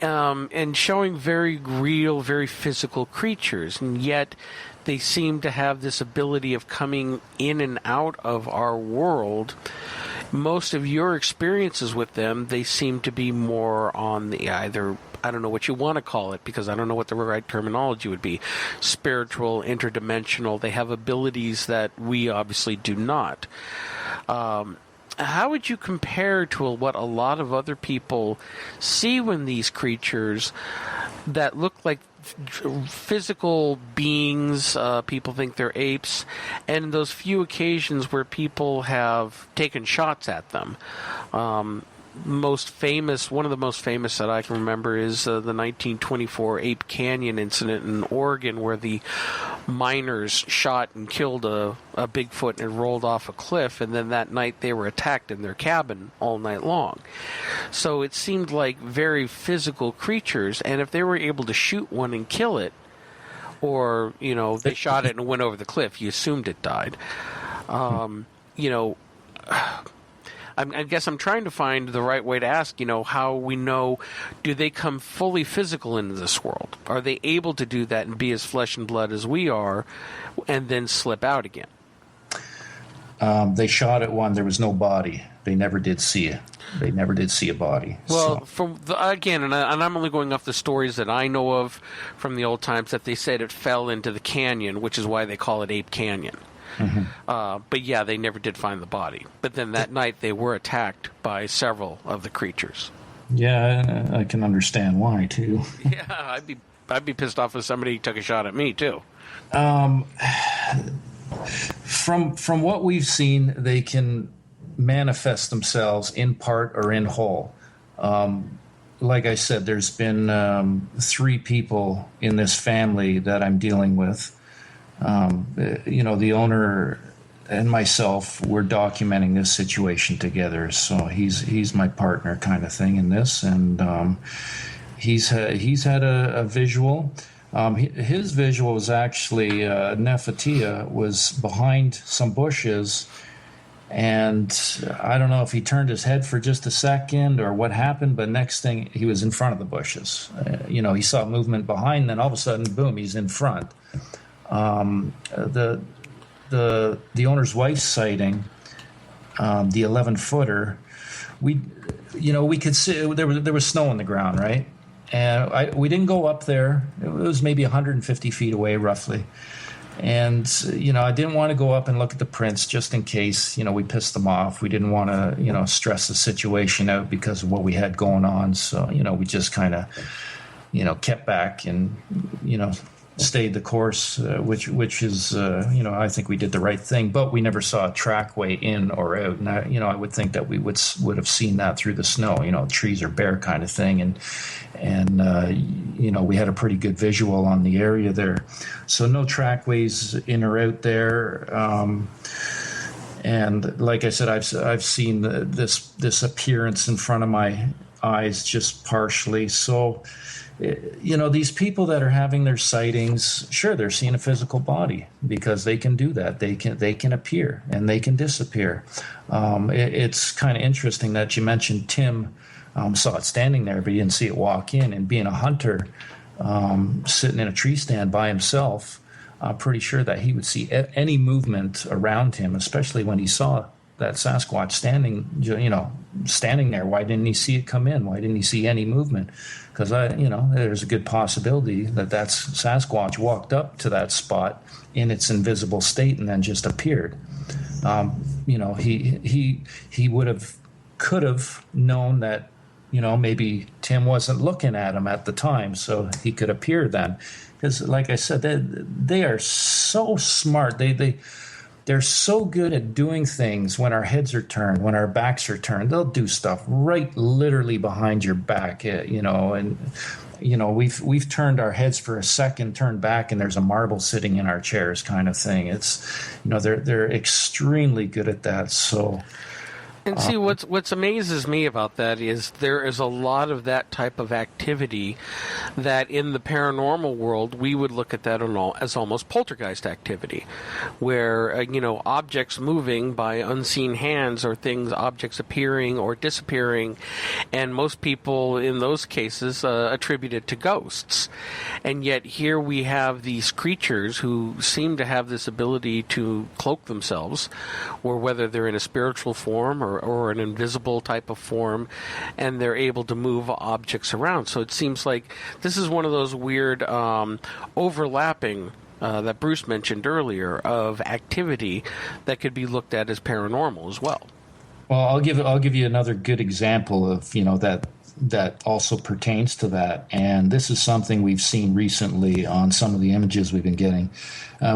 and showing very real, very physical creatures, and yet they seem to have this ability of coming in and out of our world. Most of your experiences with them, they seem to be more on the either, I don't know what you want to call it, because I don't know what the right terminology would be, spiritual, interdimensional. They have abilities that we obviously do not. How would you compare to what a lot of other people see when these creatures that look like physical beings, people think they're apes, and those few occasions where people have taken shots at them? One of the most famous that I can remember is the 1924 Ape Canyon incident in Oregon, where the miners shot and killed a Bigfoot and rolled off a cliff, and then that night they were attacked in their cabin all night long. So it seemed like very physical creatures, and if they were able to shoot one and kill it, or, they shot it and went over the cliff, you assumed it died. I guess I'm trying to find the right way to ask, how we know, do they come fully physical into this world? Are they able to do that and be as flesh and blood as we are and then slip out again? They shot at one. There was no body. They never did see it. They never did see a body. Well, and I'm only going off the stories that I know of from the old times, that they said it fell into the canyon, which is why they call it Ape Canyon. Mm-hmm. But yeah, they never did find the body. But then that night they were attacked by several of the creatures. Yeah, I can understand why too. Yeah, I'd be pissed off if somebody took a shot at me too. From what we've seen, they can manifest themselves in part or in whole. Like I said, there's been 3 people in this family that I'm dealing with. The owner and myself, we're documenting this situation together. So he's my partner kind of thing in this. And he's had a visual. His visual was actually Nefertia was behind some bushes. And I don't know if he turned his head for just a second or what happened, but next thing he was in front of the bushes. He saw movement behind, then all of a sudden, boom, he's in front. The owner's wife's sighting, the 11-footer, we could see there was snow on the ground, right? And we didn't go up there. It was maybe 150 feet away, roughly. And I didn't want to go up and look at the prints just in case we pissed them off. We didn't want to stress the situation out because of what we had going on. So we just kind of kept back and stayed the course, which is I think we did the right thing, but we never saw a trackway in or out. And I would think that we would have seen that through the snow. Trees are bare kind of thing, and we had a pretty good visual on the area there. So no trackways in or out there. And like I said, I've seen this appearance in front of my eyes just partially. So. These people that are having their sightings, sure, they're seeing a physical body because they can do that. They can appear and they can disappear. It's kind of interesting that you mentioned Tim saw it standing there, but he didn't see it walk in. And being a hunter, sitting in a tree stand by himself, I'm pretty sure that he would see any movement around him, especially when he saw that Sasquatch standing there. Why didn't he see it come in? Why didn't he see any movement? Because there's a good possibility that Sasquatch walked up to that spot in its invisible state and then just appeared. He could have known that maybe Tim wasn't looking at him at the time, so he could appear then. Because, like I said, they are so smart. they're so good at doing things when our heads are turned, when our backs are turned. They'll do stuff right literally behind your back, and we've turned our heads for a second, turned back, and there's a marble sitting in our chairs kind of thing. It's, they're extremely good at that. So. And see, what's amazes me about that is there is a lot of that type of activity that in the paranormal world we would look at that as almost poltergeist activity, where objects moving by unseen hands or objects appearing or disappearing, and most people in those cases attribute it to ghosts. And yet here we have these creatures who seem to have this ability to cloak themselves, or whether they're in a spiritual form or an invisible type of form, and they're able to move objects around. So it seems like this is one of those weird overlapping that Bruce mentioned earlier of activity that could be looked at as paranormal as well. Well, I'll give you another good example of that also pertains to that, and this is something we've seen recently on some of the images we've been getting.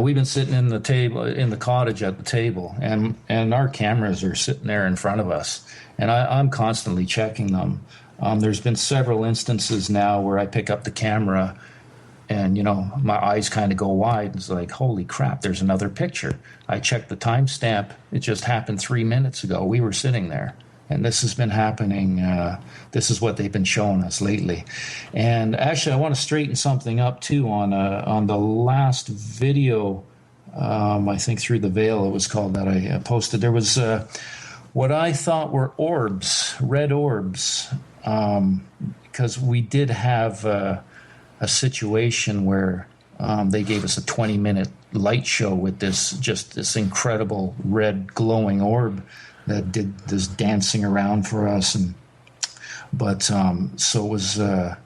We've been sitting in the cottage at the table, and our cameras are sitting there in front of us, and I'm constantly checking them. There's been several instances now where I pick up the camera and, my eyes kind of go wide. It's like, holy crap, there's another picture. I checked the timestamp. It just happened 3 minutes ago. We were sitting there. And this has been happening. This is what they've been showing us lately. And actually, I want to straighten something up, too, on the last video, I think Through the Veil it was called, that I posted. There was what I thought were orbs, red orbs, because we did have a situation where they gave us a 20-minute light show with this incredible red glowing orb that did this dancing around for us. So it was a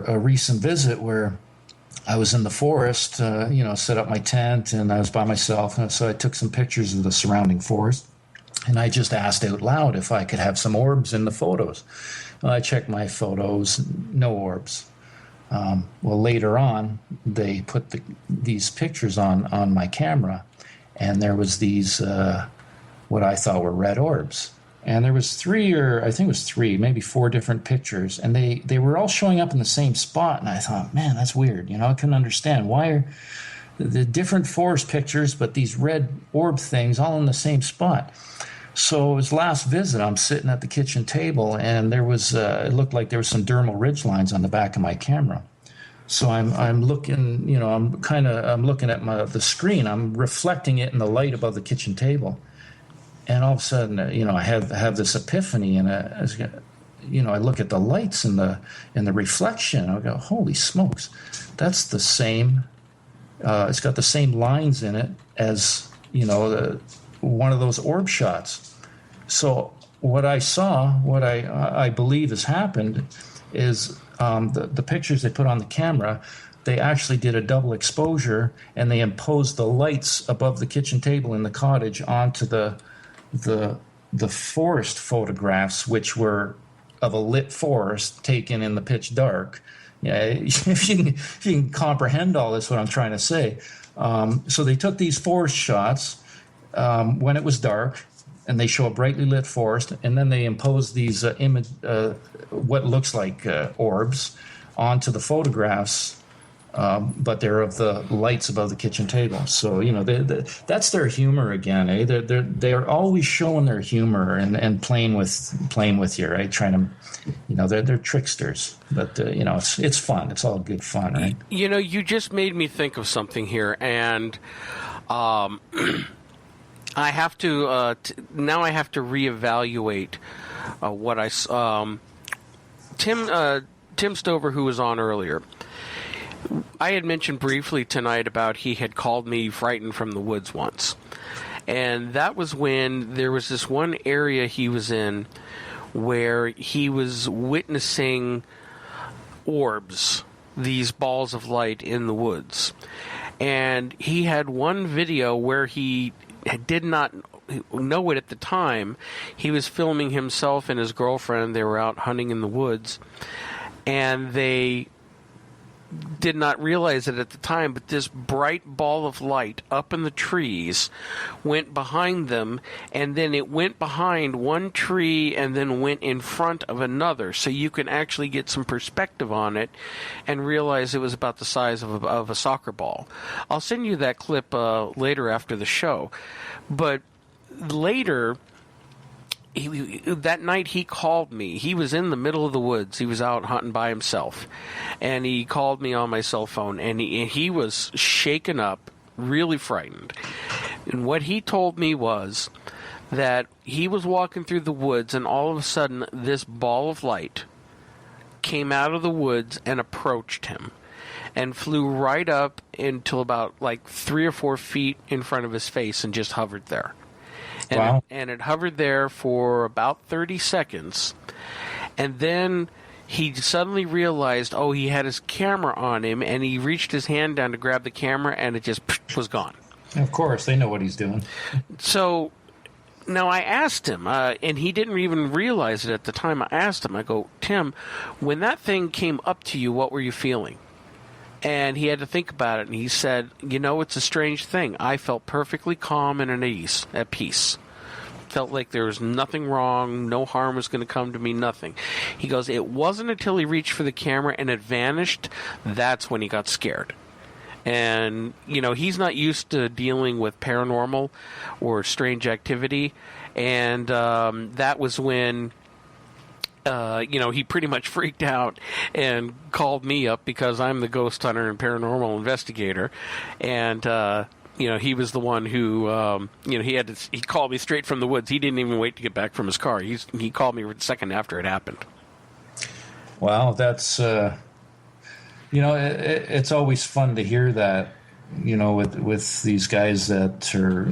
recent visit where I was in the forest, set up my tent, and I was by myself. And so I took some pictures of the surrounding forest, and I just asked out loud if I could have some orbs in the photos. I checked my photos, no orbs. Well, later on, they put these pictures on my camera, and there was these what I thought were red orbs. And there was maybe 4 different pictures, and they were all showing up in the same spot. And I thought, man, that's weird. I couldn't understand why are the different forest pictures, but these red orb things all in the same spot. So his last visit, I'm sitting at the kitchen table, and there was it looked like there was some dermal ridge lines on the back of my camera. So I'm looking, I'm looking at the screen. I'm reflecting it in the light above the kitchen table. And all of a sudden, I have this epiphany, and I look at the lights and the reflection. And I go, holy smokes, that's the same. It's got the same lines in it as one of those orb shots. So what I saw, what I believe has happened, is the pictures they put on the camera. They actually did a double exposure, and they imposed the lights above the kitchen table in the cottage onto the forest photographs, which were of a lit forest taken in the pitch dark. Yeah, if you can comprehend all this, what I'm trying to say. So they took these forest shots when it was dark, and they show a brightly lit forest, and then they impose these what looks like orbs onto the photographs, but they're of the lights above the kitchen table. So that's their humor again. Eh? They're always showing their humor and playing with you, right? Trying to, they're tricksters. But it's fun. It's all good fun, right? You just made me think of something here, and I have to now. I have to reevaluate what I Tim Stover, who was on earlier. I had mentioned briefly tonight about he had called me frightened from the woods once. And that was when there was this one area he was in where he was witnessing orbs, these balls of light in the woods. And he had one video where he did not know it at the time. He was filming himself and his girlfriend. They were out hunting in the woods. And they did not realize it at the time, but this bright ball of light up in the trees went behind them, and then it went behind one tree and then went in front of another, so you can actually get some perspective on it and realize it was about the size of a soccer ball. I'll send you that clip later after the show. But later, that night he called me. He was in the middle of the woods. He was out hunting by himself. And he called me on my cell phone, and he was shaken up, really frightened. And what he told me was that he was walking through the woods, and all of a sudden this ball of light came out of the woods and approached him and flew right up until about 3 or 4 feet in front of his face and just hovered there. And, wow. It hovered there for about 30 seconds. And then he suddenly realized, he had his camera on him, and he reached his hand down to grab the camera, and it just was gone. Of course, they know what he's doing. So now I asked him, and he didn't even realize it at the time. I asked him, I go, Tim, when that thing came up to you, what were you feeling? And he had to think about it, and he said, it's a strange thing. I felt perfectly calm and at peace. Felt like there was nothing wrong, no harm was going to come to me, nothing. He goes, it wasn't until he reached for the camera and it vanished, that's when he got scared. And, he's not used to dealing with paranormal or strange activity, and that was when he pretty much freaked out and called me up because I'm the ghost hunter and paranormal investigator. And, he was the one who, he called me straight from the woods. He didn't even wait to get back from his car. He called me a second after it happened. Wow, that's, it's always fun to hear that, with these guys that are,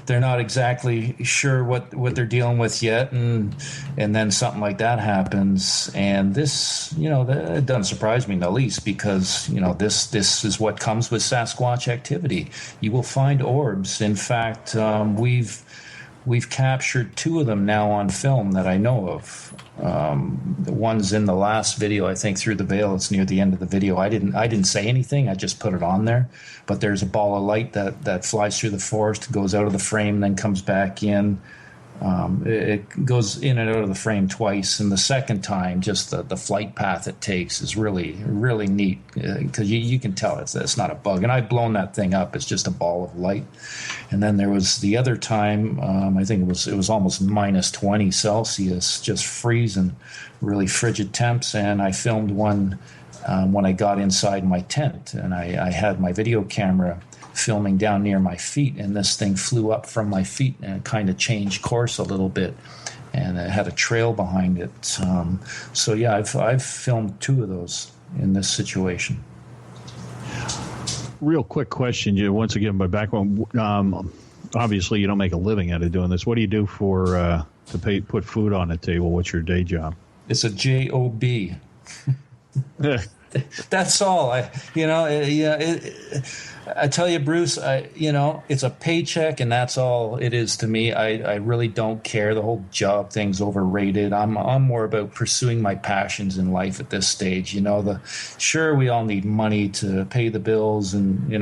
they're not exactly sure what they're dealing with yet, and then something like that happens, and this, it doesn't surprise me in the least, because this is what comes with Sasquatch activity. You will find orbs. In fact, we've captured 2 of them now on film that I know of. The one's in the last video, I think, through the veil. It's near the end of the video. I didn't say anything. I just put it on there. But there's a ball of light that flies through the forest, goes out of the frame, then comes back in. It goes in and out of the frame twice, and the second time, just the flight path it takes is really, really neat, because you can tell it's not a bug. And I've blown that thing up; it's just a ball of light. And then there was the other time, I think it was almost minus 20 Celsius, just freezing, really frigid temps. And I filmed one when I got inside my tent, and I had my video camera filming down near my feet, and this thing flew up from my feet and kind of changed course a little bit, and it had a trail behind it. So yeah, I've filmed 2 of those in this situation. Real quick question, once again, my background. Obviously, you don't make a living out of doing this. What do you do for to put food on the table? What's your day job? It's a job. That's all. I tell you, Bruce, it's a paycheck, and that's all it is to me. I really don't care. The whole job thing's overrated. I'm more about pursuing my passions in life at this stage. Sure, we all need money to pay the bills, and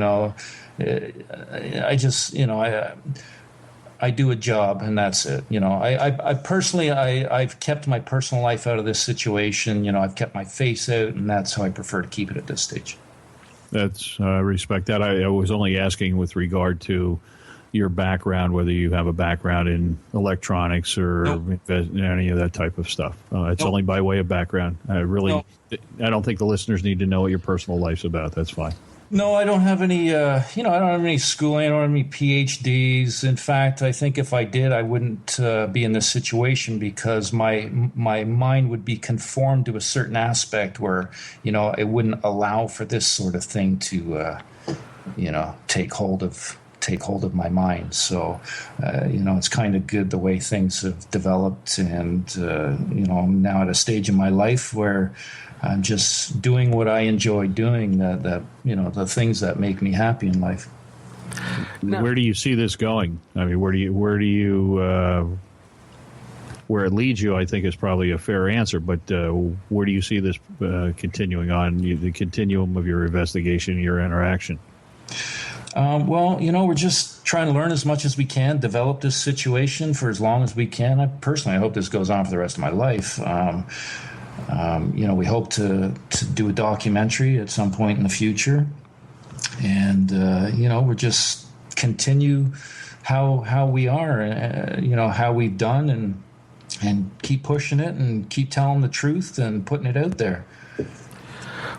I do a job, and that's it. I personally, I've kept my personal life out of this situation. I've kept my face out, and that's how I prefer to keep it at this stage. That's I respect that. I was only asking with regard to your background, whether you have a background in electronics or any of that type of stuff. It's only by way of background. I don't think the listeners need to know what your personal life's about. That's fine. No, I don't have any, I don't have any schooling. I don't have any PhDs. In fact, I think if I did, I wouldn't be in this situation, because my mind would be conformed to a certain aspect where, it wouldn't allow for this sort of thing to, take hold of my mind. So, it's kind of good the way things have developed, and, I'm now at a stage in my life where I'm just doing what I enjoy doing, the things that make me happy in life. Where do you see this going? I mean, where do you where it leads you, I think, is probably a fair answer. But where do you see this continuing on, the continuum of your investigation, your interaction? Well, we're just trying to learn as much as we can, develop this situation for as long as we can. I hope this goes on for the rest of my life. We hope to do a documentary at some point in the future. And, we're just continue how we are, how we've done and keep pushing it and keep telling the truth and putting it out there.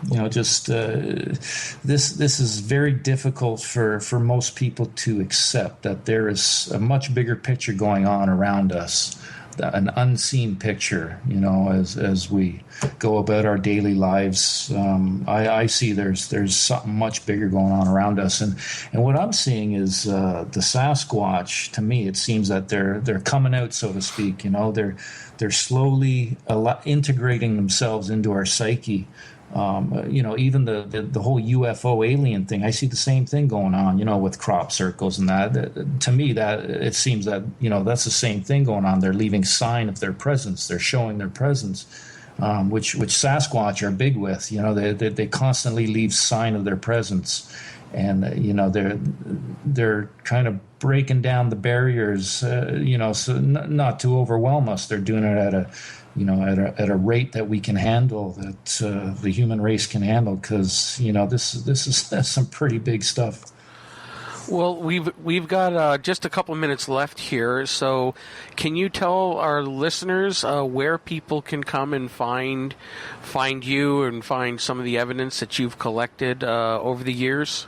This is very difficult for most people to accept, that there is a much bigger picture going on around us, an unseen picture, as we go about our daily lives. I see there's something much bigger going on around us. And what I'm seeing is the Sasquatch, to me, it seems that they're coming out, so to speak. They're slowly integrating themselves into our psyche. Even the whole UFO alien thing, I see the same thing going on, with crop circles and that. To me, that it seems that, that's the same thing going on. They're leaving sign of their presence. They're showing their presence, which Sasquatch are big with. They constantly leave sign of their presence. And, they're kind of breaking down the barriers, so not to overwhelm us. They're doing it at a rate that we can handle, that the human race can handle, because this is some pretty big stuff. Well, we've got just a couple minutes left here, so can you tell our listeners where people can come and find you and find some of the evidence that you've collected over the years?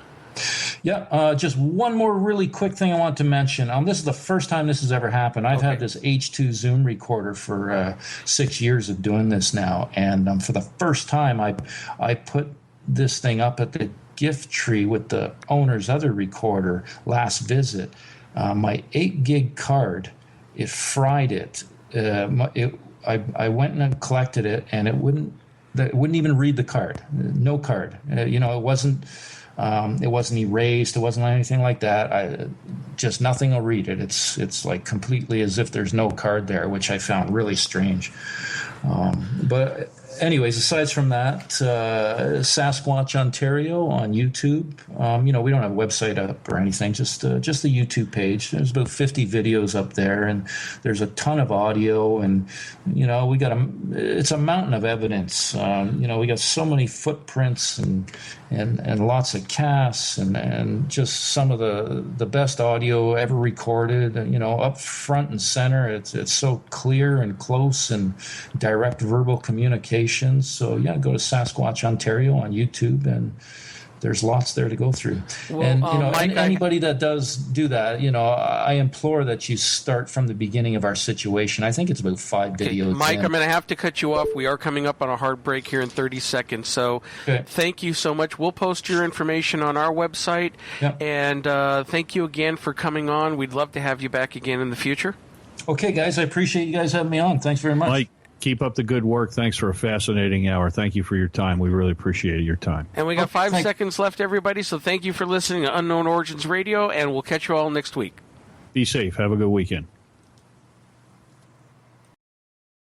Yeah, just one more really quick thing I want to mention. This is the first time this has ever happened. I've had this H2 Zoom recorder for 6 years of doing this now, and for the first time I put this thing up at the gift tree with the owner's other recorder last visit. My 8 gig card, it fried it. I went and collected it, and it wouldn't even read the card. No card. It wasn't erased. It wasn't anything like that. Just nothing will read it. It's like completely as if there's no card there, which I found really strange. But anyways, aside from that, Sasquatch Ontario on YouTube. We don't have a website up or anything, just the YouTube page. There's about 50 videos up there, and there's a ton of audio, and it's a mountain of evidence. We got so many footprints and lots of casts and just some of the best audio ever recorded. Up front and center, it's so clear and close and direct verbal communication. So yeah, go to Sasquatch Ontario on YouTube, and there's lots there to go through. Well, and Mike, anybody that does do that, I implore that you start from the beginning of our situation. I think it's about 5 videos. Mike, I'm going to have to cut you off. We are coming up on a hard break here in 30 seconds. So Thank you so much. We'll post your information on our website. Yep. And thank you again for coming on. We'd love to have you back again in the future. Okay, guys. I appreciate you guys having me on. Thanks very much. Mike, keep up the good work. Thanks for a fascinating hour. Thank you for your time. We really appreciate your time. And we got 5 seconds left, everybody, so thank you for listening to Unknown Origins Radio, and we'll catch you all next week. Be safe. Have a good weekend.